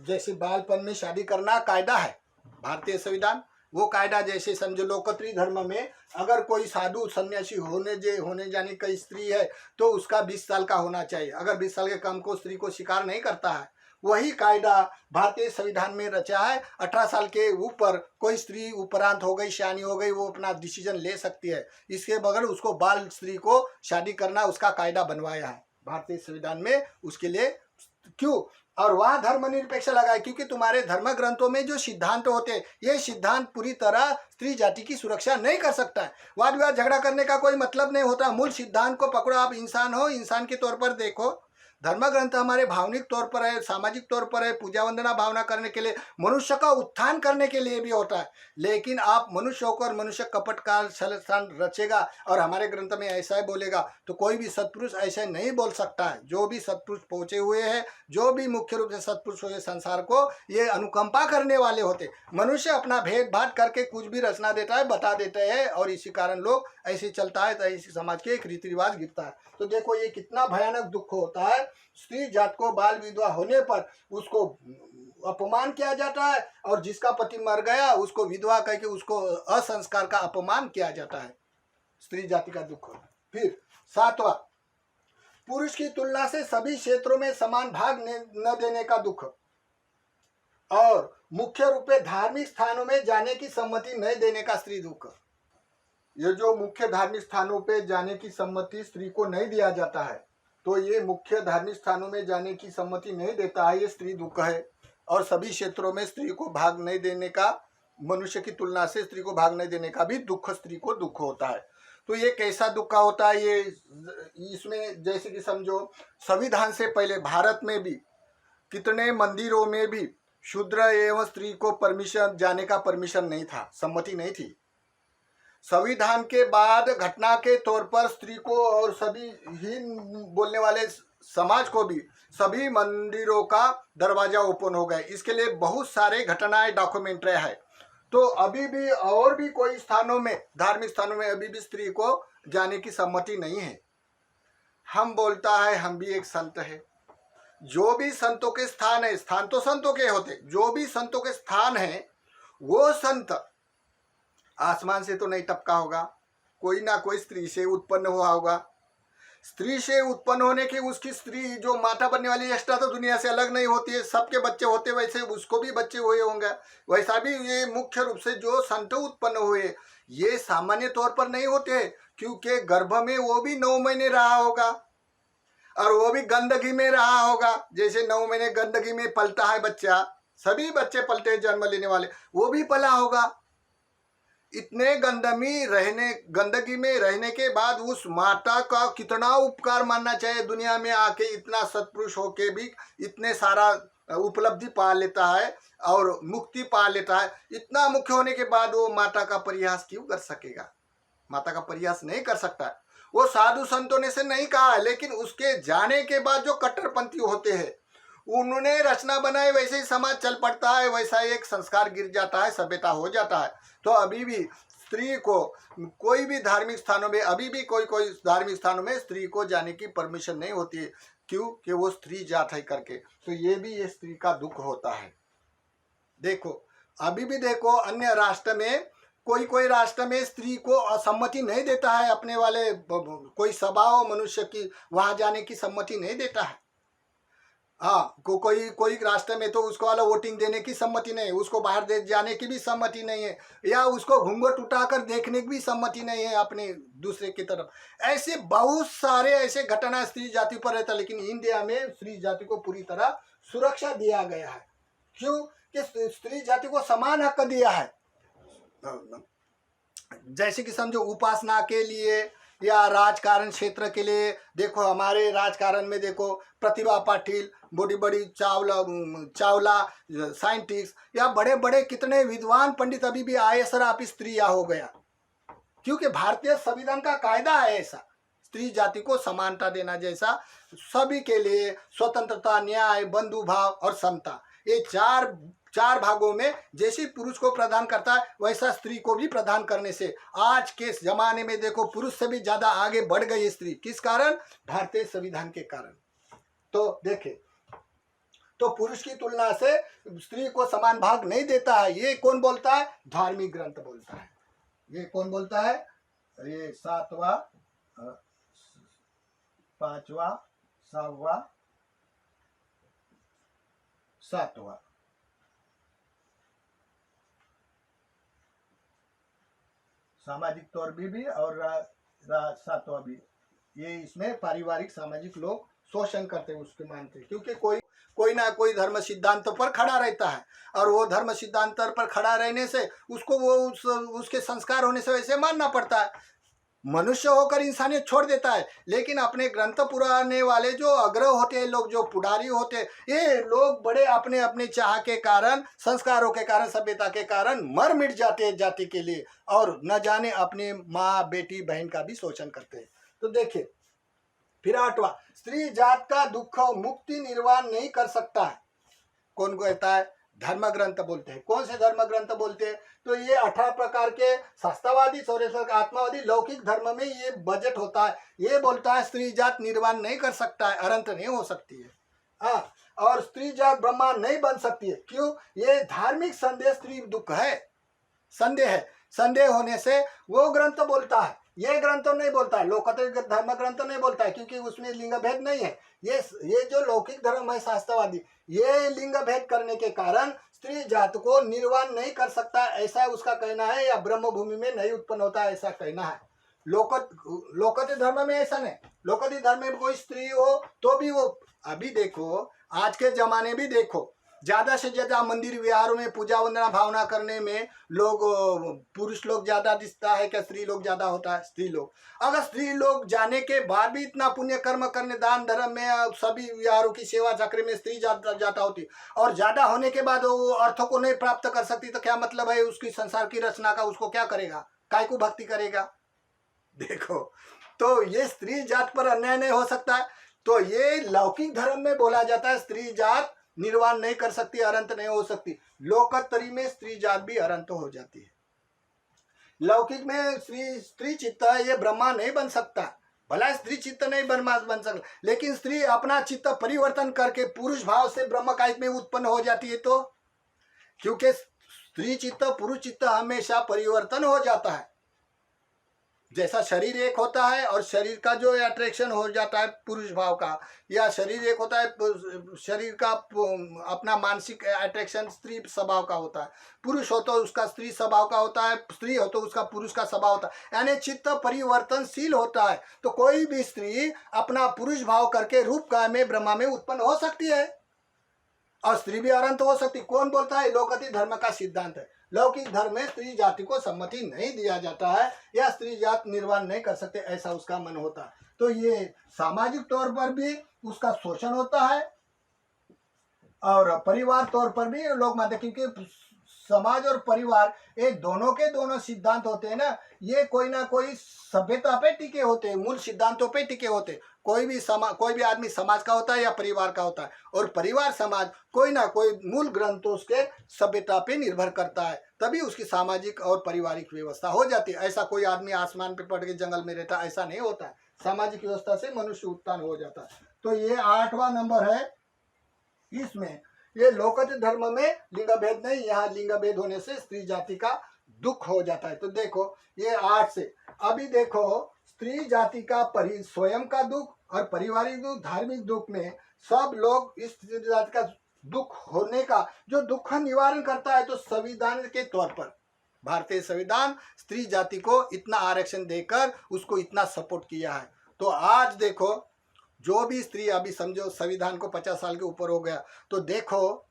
जैसे बालपन में शादी करना कायदा है भारतीय संविधान, वो कायदा जैसे समझो लोकत्री धर्म में अगर कोई साधु सन्यासी होने जाने की स्त्री है तो उसका 20 साल का होना चाहिए। अगर 20 साल के कम को स्त्री को स्वीकार नहीं करता है, वही कायदा भारतीय संविधान में रचा है। 18 साल के ऊपर कोई स्त्री उपरांत हो गई, शानी हो गई, वो अपना डिसीजन ले सकती है। इसके बगैर उसको बाल स्त्री को शादी करना, उसका कायदा बनवाया है भारतीय संविधान में। उसके लिए क्यों? और वहाँ धर्मनिरपेक्ष लगा है, क्योंकि तुम्हारे धर्म ग्रंथों में जो सिद्धांत होते हैं, ये सिद्धांत पूरी तरह स्त्री जाति की सुरक्षा नहीं कर सकता है। वाद विवाद झगड़ा करने का कोई मतलब नहीं होता। मूल सिद्धांत को पकड़ो, आप इंसान हो, इंसान के तौर पर देखो। धर्म ग्रंथ हमारे भावनिक तौर पर है, सामाजिक तौर पर है, पूजा वंदना भावना करने के लिए, मनुष्य का उत्थान करने के लिए भी होता है। लेकिन आप मनुष्य होकर मनुष्य कपट का छलछान रचेगा और हमारे ग्रंथ में ऐसा ही बोलेगा, तो कोई भी सत्पुरुष ऐसे नहीं बोल सकता है। जो भी सत्पुरुष पहुंचे हुए हैं, जो भी मुख्य रूप से सत्पुरुष हुए संसार को, ये अनुकंपा करने वाले होते। मनुष्य अपना भेदभाव करके कुछ भी रचना देता है, बता देते हैं, और इसी कारण लोग ऐसे चलता है, तो ऐसी समाज के एक रीति रिवाज गिरता है। तो देखो ये कितना भयानक दुख होता है। स्त्री जात को बाल विधवा होने पर उसको अपमान किया जाता है, और जिसका पति मर गया उसको विधवा कह के उसको असंस्कार का अपमान किया जाता है। स्त्री जाति का दुख होता है। फिर 7वां, पुरुष की तुलना से सभी क्षेत्रों में समान भाग न देने का दुख, और मुख्य रूप से धार्मिक स्थानों में जाने की सम्मति नहीं देने का स्त्री दुख। ये जो मुख्य धार्मिक स्थानों पे जाने की सम्मति स्त्री को नहीं दिया जाता है, तो ये मुख्य धार्मिक स्थानों में जाने की सम्मति नहीं देता है, ये स्त्री दुख है। और सभी क्षेत्रों में स्त्री को भाग नहीं देने का, मनुष्य की तुलना से स्त्री को भाग नहीं देने का भी दुख स्त्री को दुख होता है। तो ये कैसा दुख का होता है? ये इसमें जैसे कि समझो संविधान से पहले भारत में भी कितने मंदिरों में भी शूद्र एवं स्त्री को परमिशन जाने का परमिशन नहीं था, सम्मति नहीं थी। संविधान के बाद घटना के तौर पर स्त्री को और सभी हीन बोलने वाले समाज को भी सभी मंदिरों का दरवाजा ओपन हो गए। इसके लिए बहुत सारे घटनाएं डॉक्यूमेंट्री है। तो अभी भी और भी कोई स्थानों में, धार्मिक स्थानों में अभी भी स्त्री को जाने की सम्मति नहीं है। हम बोलता है हम भी एक संत है, जो भी संतों के स्थान है, स्थान तो संतों के होते, जो भी संतों के स्थान है वो संत आसमान से तो नहीं टपका होगा, कोई ना कोई स्त्री से उत्पन्न हुआ होगा। स्त्री से उत्पन्न होने की उसकी स्त्री जो माता बनने वाली एक्स्ट्रा तो दुनिया से अलग नहीं होती है, सबके बच्चे होते, वैसे उसको भी बच्चे हुए होंगे। वैसा भी ये मुख्य रूप से जो संत उत्पन्न हुए ये सामान्य तौर पर नहीं होते, क्योंकि गर्भ में वो भी 9 महीने रहा होगा और वो भी गंदगी में रहा होगा। जैसे 9 महीने गंदगी में पलता है बच्चा, सभी बच्चे पलते हैं जन्म लेने वाले, वो भी पला होगा। इतने गंदगी में रहने के बाद उस माता का कितना उपकार मानना चाहिए। दुनिया में आके इतना सत्पुरुष होके भी इतने सारा उपलब्धि पा लेता है और मुक्ति पा लेता है। इतना मुख्य होने के बाद वो माता का परिहास क्यों कर सकेगा? माता का परिहास नहीं कर सकता। वो साधु संतों ने से नहीं कहा, लेकिन उसके जाने के बाद जो कट्टरपंथी होते हैं उन्होंने रचना बनाई, वैसे ही समाज चल पड़ता है, वैसा एक संस्कार गिर जाता है, सभ्यता हो जाता है। तो अभी भी स्त्री को कोई भी धार्मिक स्थानों में, अभी भी कोई धार्मिक स्थानों में स्त्री को जाने की परमिशन नहीं होती है। क्यों? कि वो स्त्री जात है करके। तो ये भी ये स्त्री का दुख होता है। देखो अभी भी देखो अन्य राष्ट्र में कोई कोई राष्ट्र में स्त्री को सम्मति नहीं देता है, अपने वाले कोई सभा हो मनुष्य की वहां जाने की सम्मति नहीं देता है। हाँ, कोई कोई राष्ट्र में तो उसको वाला वोटिंग देने की सम्मति नहीं है, उसको बाहर दे जाने की भी सम्मति नहीं है, या उसको घूंघट उठाकर देखने की भी सम्मति नहीं है अपने दूसरे की तरफ। ऐसे बहुत सारे ऐसे घटना स्त्री जाति पर रहता है, लेकिन इंडिया में स्त्री जाति को पूरी तरह सुरक्षा दिया गया है। क्यों? कि स्त्री जाति को समान हक दिया है। जैसे कि समझो उपासना के लिए या राजकारण क्षेत्र के लिए, देखो हमारे राजकारण में देखो प्रतिभा पाटिल, बड़ी बड़ी चावला साइंटिस्ट, या बड़े बड़े कितने विद्वान पंडित अभी भी IAS ऑफिस स्त्रियां हो गया, क्योंकि भारतीय संविधान का कायदा है ऐसा, स्त्री जाति को समानता देना, जैसा सभी के लिए स्वतंत्रता, न्याय, बंधु भाव और समता, ये चार भागों में जैसे पुरुष को प्रदान करता है वैसा स्त्री को भी प्रदान करने से आज के जमाने में देखो पुरुष से भी ज्यादा आगे बढ़ गई स्त्री। किस कारण? भारतीय संविधान के कारण। तो देखे तो पुरुष की तुलना से स्त्री को समान भाग नहीं देता है। ये कौन बोलता है? धार्मिक ग्रंथ बोलता है। ये कौन बोलता है? ये 7वां 5वां 6वां 7वां सामाजिक तौर भी और 7वां भी, ये इसमें पारिवारिक सामाजिक लोग शोषण करते हैं उसके मानते हैं, क्योंकि कोई ना कोई धर्म सिद्धांतों पर खड़ा रहता है, और वो धर्म सिद्धांत पर खड़ा रहने से उसको वो उसके संस्कार होने से वैसे मानना पड़ता है। मनुष्य होकर इंसानियत छोड़ देता है, लेकिन अपने ग्रंथ पुराने वाले जो अग्रह होते हैं लोग, जो पुडारी होते हैं, ये लोग बड़े अपने अपने चाह के कारण, संस्कारों के कारण, सभ्यता के कारण मर मिट जाते हैं जाति के लिए, और न जाने अपने माँ बेटी बहन का भी शोषण करते हैं। तो देखिए फिर 8वां, स्त्री जात का दुख मुक्ति निर्वाण नहीं कर सकता है। कौन कहता है? धर्म ग्रंथ बोलते हैं। कौन से धर्म ग्रंथ बोलते हैं? तो ये 18 प्रकार के शास्त्रवादी, सौरेश्वर आत्मावादी लौकिक धर्म में ये बजट होता है। ये बोलता है स्त्री जात निर्वाण नहीं कर सकता है, अनंत नहीं हो सकती है। हाँ, और स्त्री जात ब्रह्मा नहीं बन सकती है। क्यों? ये धार्मिक संदेह स्त्री दुख है, संदेह है। संदेह होने से वो ग्रंथ बोलता है, ये ग्रंथ नहीं बोलता है। लोकोत्तर धर्म ग्रंथ नहीं बोलता है, क्योंकि उसमें लिंग भेद नहीं है। ये जो लौकिक धर्म है शास्त्रवादी, ये लिंग भेद करने के कारण स्त्री जात को निर्वाण नहीं कर सकता, ऐसा उसका कहना है, या ब्रह्म भूमि में नहीं उत्पन्न होता, ऐसा कहना है। लोकोत्तर धर्म में ऐसा नहीं। लोकोत्तर धर्म में कोई स्त्री हो तो भी वो, अभी देखो आज के जमाने भी देखो, ज्यादा से ज्यादा मंदिर विहारों में पूजा वंदना भावना करने में लोग, पुरुष लोग ज्यादा दिखता है क्या स्त्री लोग ज्यादा होता है? स्त्री लोग। अगर स्त्री लोग जाने के बाद भी इतना पुण्य कर्म करने, दान धर्म में, सभी विहारों की सेवा चक्र में स्त्री जाता होती, और ज्यादा होने के बाद वो अर्थों को नहीं प्राप्त कर सकती, तो क्या मतलब है उसकी संसार की रचना का? उसको क्या करेगा? काय को भक्ति करेगा? देखो, तो ये स्त्री जात पर अन्याय नहीं हो सकता है। तो ये लौकिक धर्म में बोला जाता है स्त्री जात निर्वाण नहीं कर सकती, अनंत नहीं हो सकती। लोकोत्तरी में स्त्री जात भी अनंत हो जाती है। लौकिक में स्त्री चित्त है, ये ब्रह्मा नहीं बन सकता। भला स्त्री चित्त नहीं बन सकता, लेकिन स्त्री अपना चित्त परिवर्तन करके पुरुष भाव से ब्रह्म कायिक में उत्पन्न हो जाती है। तो क्योंकि स्त्री चित्त पुरुष चित्त हमेशा परिवर्तन हो जाता है। जैसा शरीर एक होता है और शरीर का जो अट्रैक्शन हो जाता है पुरुष भाव का, या शरीर एक होता है, शरीर का अपना मानसिक अट्रैक्शन स्त्री स्वभाव का होता है। पुरुष हो तो उसका स्त्री स्वभाव का होता है, स्त्री हो तो उसका पुरुष का स्वभाव होता है, यानी चित्त परिवर्तनशील होता है। तो कोई भी स्त्री अपना पुरुष भाव करके रूप काल में ब्रह्मा में उत्पन्न हो सकती है, और स्त्री भी अनंत हो सकती। कौन बोलता है? लोकोत्तर धर्म का सिद्धांत है। लौकिक धर्म में स्त्री जाति को सम्मति नहीं दिया जाता है, या स्त्री जात निर्वाण नहीं कर सकते, ऐसा उसका मन होता है। तो ये सामाजिक तौर पर भी उसका शोषण होता है, और परिवार तौर पर भी लोग मानते, क्योंकि समाज और परिवार ये दोनों के दोनों सिद्धांत होते हैं ना, ये कोई ना कोई सभ्यता पे टिके होते हैं, मूल सिद्धांतों पे टिके होते हैं। कोई भी आदमी समाज का होता है या परिवार का होता है, और परिवार समाज कोई ना कोई मूल ग्रंथों के सभ्यता पे निर्भर करता है, तभी उसकी सामाजिक और पारिवारिक व्यवस्था हो जाती है। ऐसा कोई आदमी आसमान पे पड़ के जंगल में रहता, ऐसा नहीं होता है। सामाजिक व्यवस्था से मनुष्य उत्पन्न हो जाता है। तो ये 8वां नंबर है। इसमें ये लोकोत्तर धर्म में लिंग भेद नहीं, यहाँ लिंग भेद होने से स्त्री जाति का दुख हो जाता है। तो देखो ये 8 से अभी देखो स्त्री जाति का स्वयं का दुख और पारिवारिक दुख, धार्मिक दुख में सब लोग इस स्त्री जाति का दुख होने का जो दुख का निवारण करता है, तो संविधान के तौर पर भारतीय संविधान स्त्री जाति को इतना आरक्षण देकर उसको इतना सपोर्ट किया है। तो आज देखो जो भी स्त्री, अभी समझो संविधान को 50 साल के ऊपर हो गया, तो देखो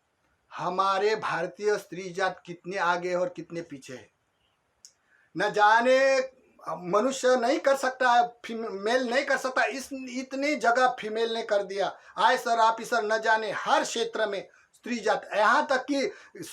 हमारे भारतीय स्त्री जात कितने आगे है और कितने पीछे है। न जाने मनुष्य नहीं कर सकता है, फीमेल नहीं कर सकता, इस इतनी जगह फीमेल ने कर दिया। आयसर ऑफिसर न जाने हर क्षेत्र में स्त्री जात, यहाँ तक कि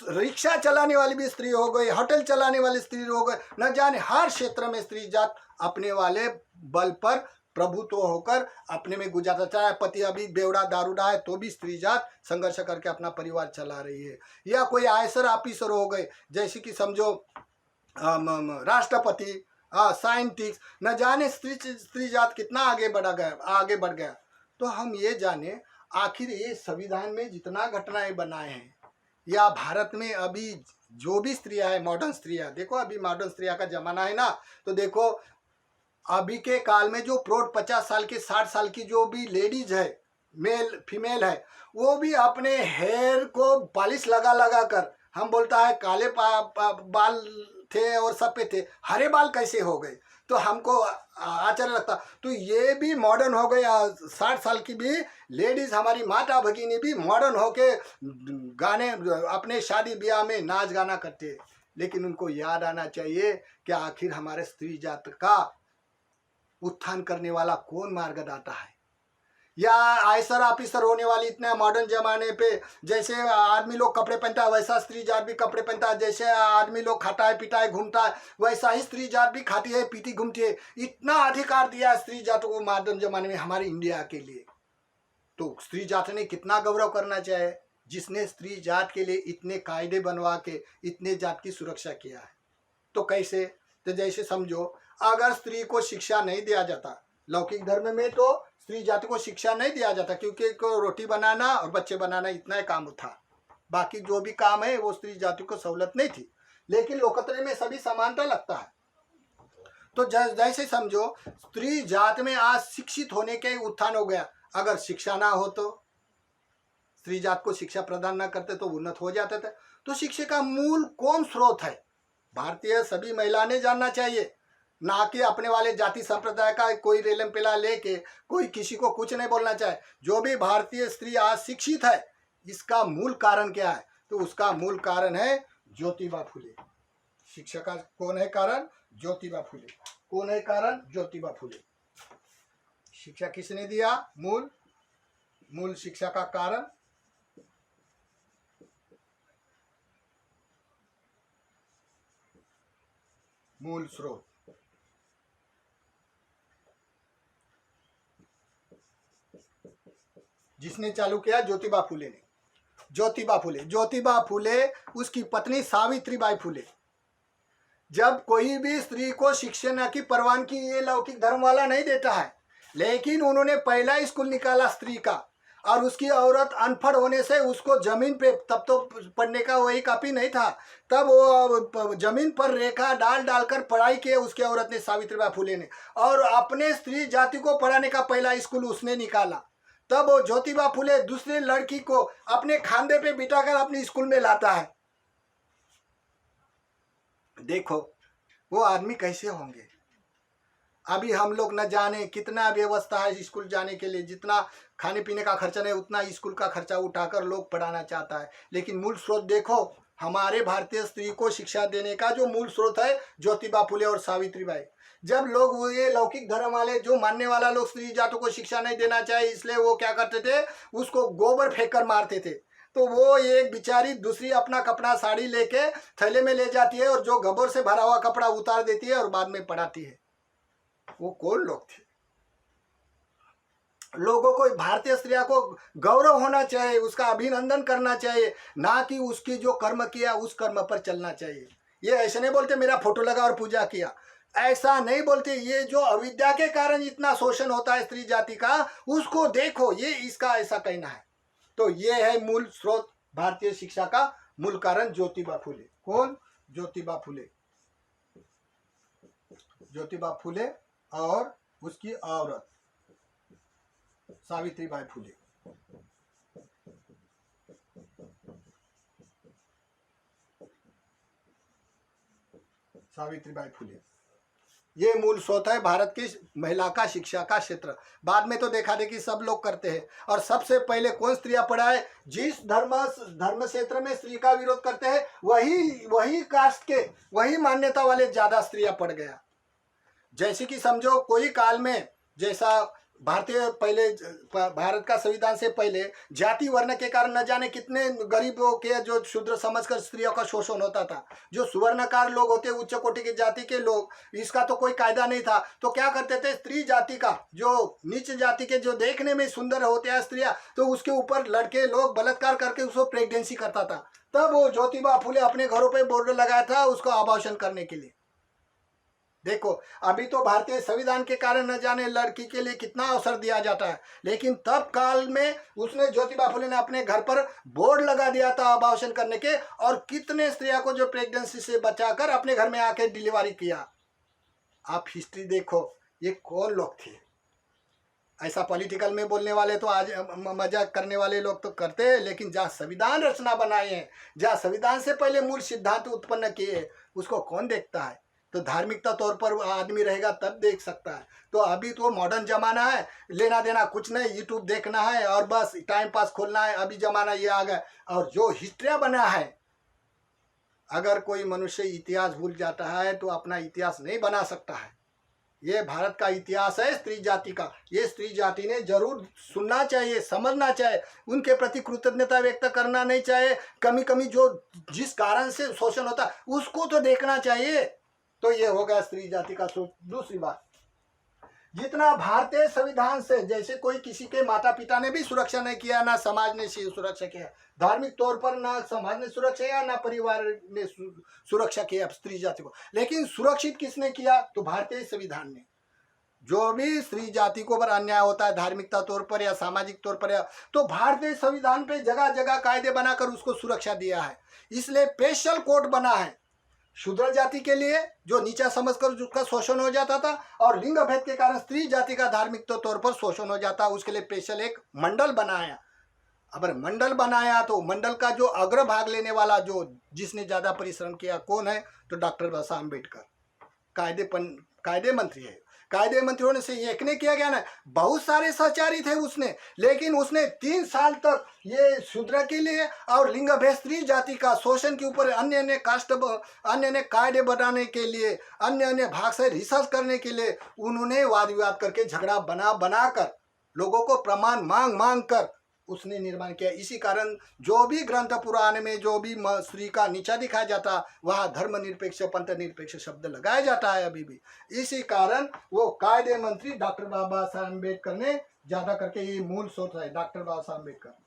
रिक्शा चलाने वाली भी स्त्री हो गई, होटल चलाने वाली स्त्री हो गए, न जाने हर क्षेत्र में स्त्री जात अपने वाले बल पर प्रभुत्व होकर अपने में गुजारा। चाहे पति अभी बेवड़ा दारूडा है तो भी स्त्री जात संघर्ष करके अपना परिवार चला रही है। या कोई आयसर ऑफिसर हो गए, जैसे कि समझो राष्ट्रपति, साइंटिस्ट, न जाने स्त्री जात कितना आगे बढ़ गया। तो हम ये जाने आखिर ये संविधान में जितना घटनाएं बनाए हैं, या भारत में अभी जो भी स्त्रियां है, मॉडर्न स्त्रियां, देखो अभी मॉडर्न स्त्रियां का जमाना है ना, तो देखो अभी के काल में जो प्रौढ़ 50 साल के 60 साल की जो भी लेडीज है, मेल फीमेल है, वो भी अपने हेयर को पॉलिश लगा कर, हम बोलता है काले बाल थे और सफ़ेद थे, हरे बाल कैसे हो गए, तो हमको आश्चर्य लगता। तो ये भी मॉडर्न हो गए। 60 साल की भी लेडीज, हमारी माता भगिनी भी मॉडर्न होके गाने अपने शादी ब्याह में नाच गाना करते। लेकिन उनको याद आना चाहिए कि आखिर हमारे स्त्री जात का उत्थान करने वाला कौन मार्गदाता है। या आयसर ऑफिसर होने वाली इतने मॉडर्न जमाने पे जैसे आदमी लोग कपड़े पहनता है, वैसा स्त्री जात भी कपड़े पहनता है। जैसे आदमी लोग खाता है पीता है घूमता है, वैसा ही स्त्री जात भी खाती है पीती घूमती है। इतना अधिकार दिया स्त्री जात को मॉडर्न जमाने में हमारे इंडिया के लिए। तो स्त्री जात ने कितना गौरव करना चाहिए, जिसने स्त्री जात के लिए इतने कायदे बनवा के इतने जात की सुरक्षा किया है। तो कैसे, तो जैसे समझो अगर स्त्री को शिक्षा नहीं दिया जाता, लौकिक धर्म में तो स्त्री जाति को शिक्षा नहीं दिया जाता, क्योंकि रोटी बनाना और बच्चे बनाना इतना ही काम था, बाकी जो भी काम है वो स्त्री जाति को सहूलत नहीं थी। लेकिन लोकतंत्र में सभी समानता लगता है। तो जैसे समझो स्त्री जात में आज शिक्षित होने के उत्थान हो गया। अगर शिक्षा ना हो तो स्त्री जात को शिक्षा प्रदान ना करते तो उन्नत हो जाते थे। तो शिक्षा का मूल कौन स्रोत है, भारतीय सभी महिला ने जानना चाहिए, ना कि अपने वाले जाति संप्रदाय का कोई रेलम पेला लेके कोई किसी को कुछ नहीं बोलना चाहे। जो भी भारतीय स्त्री आज शिक्षित है, इसका मूल कारण क्या है, तो उसका मूल कारण है ज्योतिबा फुले। शिक्षा का कौन है कारण, ज्योतिबा फुले। कौन है कारण, ज्योतिबा फुले। शिक्षा किसने दिया, मूल शिक्षा का कारण मूल स्रोत जिसने चालू किया, ज्योतिबा फुले ने। ज्योतिबा फुले उसकी पत्नी सावित्रीबाई फुले। जब कोई भी स्त्री को शिक्षा की परवानगी ये लौकिक धर्म वाला नहीं देता है, लेकिन उन्होंने पहला स्कूल निकाला स्त्री का, और उसकी औरत अनपढ़ होने से उसको जमीन पे, तब तो पढ़ने का वही काफी नहीं था, तब वो जमीन पर रेखा डाल कर पढ़ाई की उसकी औरत ने, सावित्रीबाई फुले ने। और अपने स्त्री जाति को पढ़ाने का पहला स्कूल उसने निकाला। तब वो ज्योतिबा फुले दूसरे लड़की को अपने खांधे पे बिठाकर अपने स्कूल में लाता है। देखो वो आदमी कैसे होंगे। अभी हम लोग न जाने कितना व्यवस्था है स्कूल जाने के लिए, जितना खाने पीने का खर्चा नहीं उतना स्कूल का खर्चा उठाकर लोग पढ़ाना चाहता है। लेकिन मूल स्रोत देखो, हमारे भारतीय स्त्री को शिक्षा देने का जो मूल स्रोत है ज्योतिबा फुले और सावित्रीबाई। जब लोग वो ये लौकिक धर्म वाले जो मानने वाला लोग स्त्री जातों को शिक्षा नहीं देना चाहिए, इसलिए वो क्या करते थे, उसको गोबर फेंक कर मारते थे। तो वो एक बेचारी दूसरी अपना कपड़ा साड़ी लेके थैले में ले जाती है और जो गोबर से भरा हुआ कपड़ा उतार देती है और बाद में पढ़ाती है। वो कौन लोग थे। लोगों को भारतीय स्त्रियों को गौरव होना चाहिए, उसका अभिनंदन करना चाहिए, ना कि उसकी जो कर्म किया उस कर्म पर चलना चाहिए। ये ऐसे नहीं बोलते मेरा फोटो लगा और पूजा किया, ऐसा नहीं बोलते। ये जो अविद्या के कारण इतना शोषण होता है स्त्री जाति का, उसको देखो, ये इसका ऐसा कहना है। तो ये है मूल स्रोत भारतीय शिक्षा का मूल कारण ज्योतिबा फुले। कौन, ज्योतिबा फुले। ज्योतिबा फुले और उसकी औरत सावित्रीबाई फुले। सावित्रीबाई फुले ये मूल स्रोत है भारत की महिला का शिक्षा का क्षेत्र। बाद में तो देखा देखी सब लोग करते हैं, और सबसे पहले कौन स्त्रियां पढ़ाए? जिस धर्म क्षेत्र में स्त्री का विरोध करते हैं वही कास्ट के, वही मान्यता वाले ज्यादा स्त्रियां पढ़ गया। जैसे कि समझो कोई काल में, जैसा भारत का संविधान से पहले जाति वर्ण के कारण न जाने कितने गरीबों के जो शूद्र समझकर स्त्रियों का शोषण होता था। जो सुवर्णकार लोग होते, उच्च कोटि की जाति के लोग, इसका तो कोई कायदा नहीं था, तो क्या करते थे? स्त्री जाति का, जो नीच जाति के जो देखने में सुंदर होते हैं स्त्रियां, तो उसके ऊपर लड़के लोग बलात्कार करके उसको प्रेगनेंसी करता था। तब वो ज्योतिबा फुले अपने घरों पर बोर्ड लगाया था उसको अबॉर्शन करने के लिए। देखो अभी तो भारतीय संविधान के कारण न जाने लड़की के लिए कितना अवसर दिया जाता है, लेकिन तब काल में उसने, ज्योतिबा फुले ने अपने घर पर बोर्ड लगा दिया था अबॉर्शन करने के, और कितने स्त्रियों को जो प्रेगनेंसी से बचाकर अपने घर में आके डिलीवरी किया। आप हिस्ट्री देखो, ये कौन लोग थे? ऐसा पॉलिटिकल में बोलने वाले तो आज मजाक करने वाले लोग तो करते हैं, लेकिन जहाँ संविधान रचना बनाए हैं, जहाँ संविधान से पहले मूल सिद्धांत उत्पन्न किए, उसको कौन देखता है? तो धार्मिकता तौर पर आदमी रहेगा तब देख सकता है। तो अभी तो मॉडर्न जमाना है, लेना देना कुछ नहीं, यूट्यूब देखना है और बस टाइम पास खोलना है। अभी जमाना ये आ गया। और जो हिस्ट्री बना है, अगर कोई मनुष्य इतिहास भूल जाता है तो अपना इतिहास नहीं बना सकता है। ये भारत का इतिहास है स्त्री जाति का। ये स्त्री जाति ने जरूर सुनना चाहिए, समझना चाहिए, उनके प्रति कृतज्ञता व्यक्त करना नहीं चाहिए। कमी कमी जो जिस कारण से शोषण होता है उसको तो देखना चाहिए। तो ये हो गया स्त्री जाति का सोच। दूसरी बात, जितना भारतीय संविधान से, जैसे कोई किसी के माता पिता ने भी सुरक्षा नहीं किया, ना समाज ने सुरक्षा किया, धार्मिक तौर पर ना समाज ने सुरक्षा किया, ना परिवार ने सुरक्षा किया स्त्री जाति को, लेकिन सुरक्षित किसने किया? तो भारतीय संविधान ने। जो भी स्त्री जाति को पर अन्याय होता है धार्मिकता तौर पर या सामाजिक तौर पर, तो भारतीय संविधान पे जगह जगह कायदे बनाकर उसको सुरक्षा दिया है। इसलिए स्पेशल कोर्ट बना है शूद्र जाति के लिए, जो नीचा समझकर उसका शोषण हो जाता था, और लिंग भेद के कारण स्त्री जाति का धार्मिक तौर पर शोषण हो जाता, उसके लिए स्पेशल एक मंडल बनाया। अगर मंडल बनाया तो मंडल का जो अग्रभाग लेने वाला, जो जिसने ज्यादा परिश्रम किया, कौन है? तो डॉक्टर बाबा साहब अम्बेडकर कायदे मंत्री है। कायदे मंत्री होने से एक ने किया गया ना, बहुत सारे सहचारी थे उसने, लेकिन उसने 3 साल तक ये शूद्र के लिए और लिंग भेद स्त्री जाति का शोषण के ऊपर अन्य कायदे बनाने के लिए, अन्य भाग से रिसर्च करने के लिए उन्होंने वाद विवाद करके झगड़ा बनाकर लोगों को प्रमाण मांग कर उसने निर्माण किया। इसी कारण जो भी ग्रंथ पुराण में जो भी स्त्री का नीचा दिखाया जाता, वहाँ धर्मनिरपेक्ष पंथ निरपेक्ष शब्द लगाया जाता है अभी भी। इसी कारण वो कायदे मंत्री डॉक्टर बाबा साहब अम्बेडकर ने ज्यादा करके ये मूल सोच है, डॉक्टर बाबा साहब अम्बेडकर।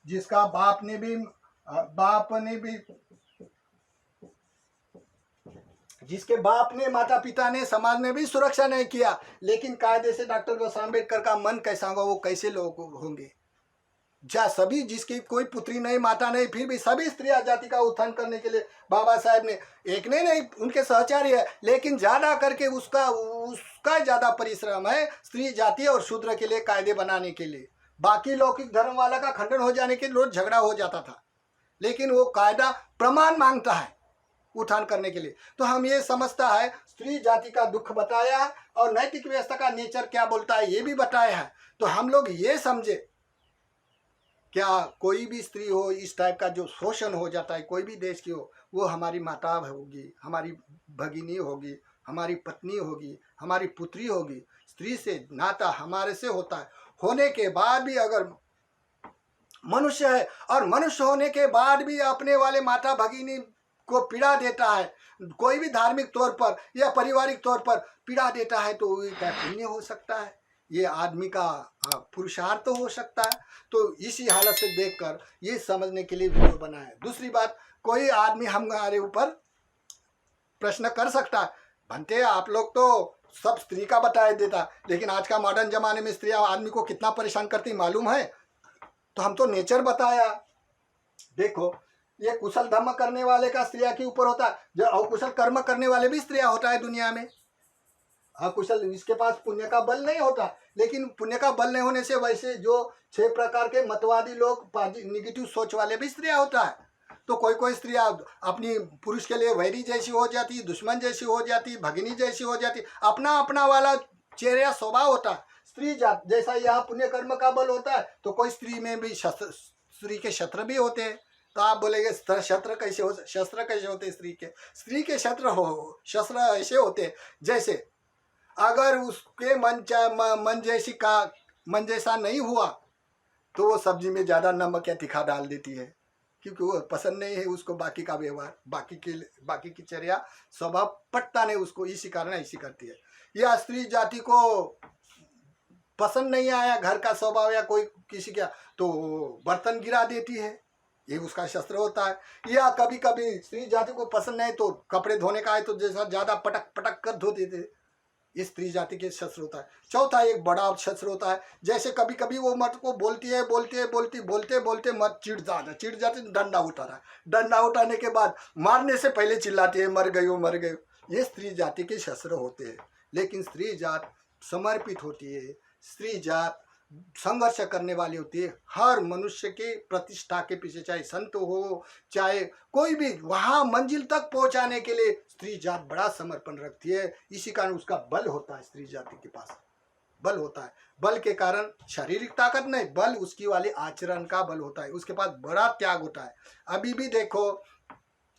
जिसका बाप ने भी जिसके बाप ने, माता पिता ने, समाज ने भी सुरक्षा नहीं किया, लेकिन कायदे से डॉक्टर बाबा साहब अम्बेडकर का मन कैसा होगा? वो कैसे लोग होंगे? जा सभी, जिसकी कोई पुत्री नहीं, माता नहीं, फिर भी सभी स्त्री जाति का उत्थान करने के लिए बाबा साहब ने, एक ने नहीं, उनके सहचारी है, लेकिन ज्यादा करके उसका ज्यादा परिश्रम है स्त्री जाति और शूद्र के लिए कायदे बनाने के लिए। बाकी लौकिक धर्म वाला का खंडन हो जाने के रोज झगड़ा हो जाता था, लेकिन वो कायदा प्रमाण मांगता है उत्थान करने के लिए। तो हम ये समझता है स्त्री जाति का दुख बताया है और नैतिक व्यवस्था का नेचर क्या बोलता है ये भी बताया है। तो हम लोग ये समझे, क्या कोई भी स्त्री हो इस टाइप का जो शोषण हो जाता है, कोई भी देश की हो, वो हमारी माता होगी, हमारी भगिनी होगी, हमारी पत्नी होगी, हमारी पुत्री होगी। स्त्री से नाता हमारे से होता है। होने के बाद भी अगर मनुष्य है और मनुष्य होने के बाद भी अपने वाले माता भगिनी को पीड़ा देता है, कोई भी धार्मिक तौर पर या पारिवारिक तौर पर पीड़ा देता है, तो क्या पुण्य हो सकता है? ये आदमी का पुरुषार्थ तो हो सकता है। तो इसी हालत से देखकर ये समझने के लिए वीडियो बनाया है। दूसरी बात, कोई आदमी हमारे ऊपर प्रश्न कर सकता है, बनते आप लोग तो सब स्त्री का बताया देता, लेकिन आज का मॉडर्न जमाने में स्त्रियां आदमी को कितना परेशान करती मालूम है? तो हम तो नेचर बताया, देखो, ये कुशल धर्म करने वाले का स्त्रिया के ऊपर होता है, जो अकुशल कर्म करने वाले भी स्त्रिया होता है दुनिया में। अकुशल, इसके पास पुण्य का बल नहीं होता, लेकिन पुण्य का बल नहीं होने से वैसे जो 6 प्रकार के मतवादी लोग, निगेटिव सोच वाले भी स्त्रिया होता है। तो कोई कोई स्त्रियाँ अपनी पुरुष के लिए वैरी जैसी हो जाती, दुश्मन जैसी हो जाती, भगिनी जैसी हो जाती, अपना अपना वाला चेहरा स्वभाव होता है। स्त्री जात जैसा यहाँ पुण्य कर्म का बल होता है, तो कोई स्त्री में भी शस्त्र, स्त्री के शस्त्र भी होते हैं। तो आप बोलेंगे शस्त्र कैसे होते स्त्री के शस्त्र ऐसे होते हैं, जैसे अगर उसके मन जैसा नहीं हुआ तो वो सब्जी में ज़्यादा नमक या तीखा डाल देती है, क्योंकि वो पसंद नहीं है उसको बाकी का व्यवहार, बाकी की चर्या स्वभाव पटता नहीं उसको, इसी कारण ऐसी करती है। या स्त्री जाति को पसंद नहीं आया घर का स्वभाव या कोई किसी का, तो बर्तन गिरा देती है, ये उसका शस्त्र होता है। या कभी कभी स्त्री जाति को पसंद नहीं तो कपड़े धोने का है तो जैसा ज़्यादा पटक पटक कर धो देते, ये स्त्री जाति के शस्त्र होता है। चौथा एक बड़ा शस्त्र होता है, जैसे कभी कभी वो मर्द को बोलते मर्द चिढ़ जाते डंडा उठाना, डंडा उठाने के बाद मारने से पहले चिल्लाती है मर गई हो। ये स्त्री जाति के शस्त्र होते हैं। लेकिन स्त्री जात समर्पित होती है, स्त्री जात संघर्ष करने वाली होती है। हर मनुष्य के प्रतिष्ठा के पीछे, चाहे संत हो चाहे कोई भी, वहाँ मंजिल तक पहुँचाने के लिए स्त्री जात बड़ा समर्पण रखती है। इसी कारण उसका बल होता है, स्त्री जाति के पास बल होता है। बल के कारण शारीरिक ताकत नहीं, बल उसकी वाली आचरण का बल होता है, उसके पास बड़ा त्याग होता है। अभी भी देखो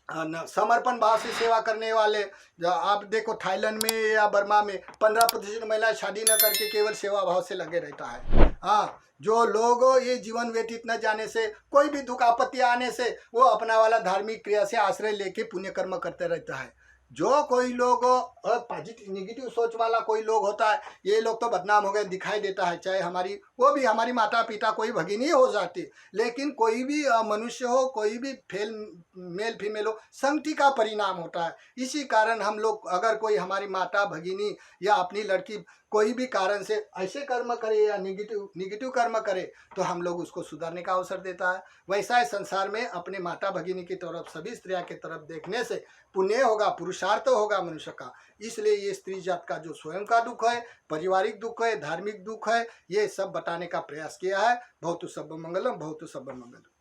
समर्पण भाव से सेवा करने वाले, आप देखो थाईलैंड में या बर्मा में 15% महिला शादी न करके केवल सेवा भाव से लगे रहता है। हाँ, जो लोग ये जीवन व्यतीत न जाने से, कोई भी दुख आपत्ति आने से वो अपना वाला धार्मिक क्रिया से आश्रय लेके पुण्य कर्म करते रहता है। जो कोई लोग पॉजिटिव निगेटिव सोच वाला कोई लोग होता है, ये लोग तो बदनाम हो गए दिखाई देता है, चाहे हमारी माता पिता कोई भगिनी हो जाती, लेकिन कोई भी मनुष्य हो, कोई भी मेल फीमेल हो, संगति का परिणाम होता है। इसी कारण हम लोग, अगर कोई हमारी माता भगिनी या अपनी लड़की कोई भी कारण से ऐसे कर्म करे या निगेटिव कर्म करे, तो हम लोग उसको सुधारने का अवसर देता है। वैसा है संसार में अपने माता भगिनी की तरफ, सभी स्त्रियां की तरफ देखने से पुण्य होगा, पुरुषार्थ होगा मनुष्य का। इसलिए ये स्त्री जात का जो स्वयं का दुख है, पारिवारिक दुख है, धार्मिक दुख है, ये सब बताने का प्रयास किया है। भवतु सर्वमंगलम, भवतु सर्वमंगलम।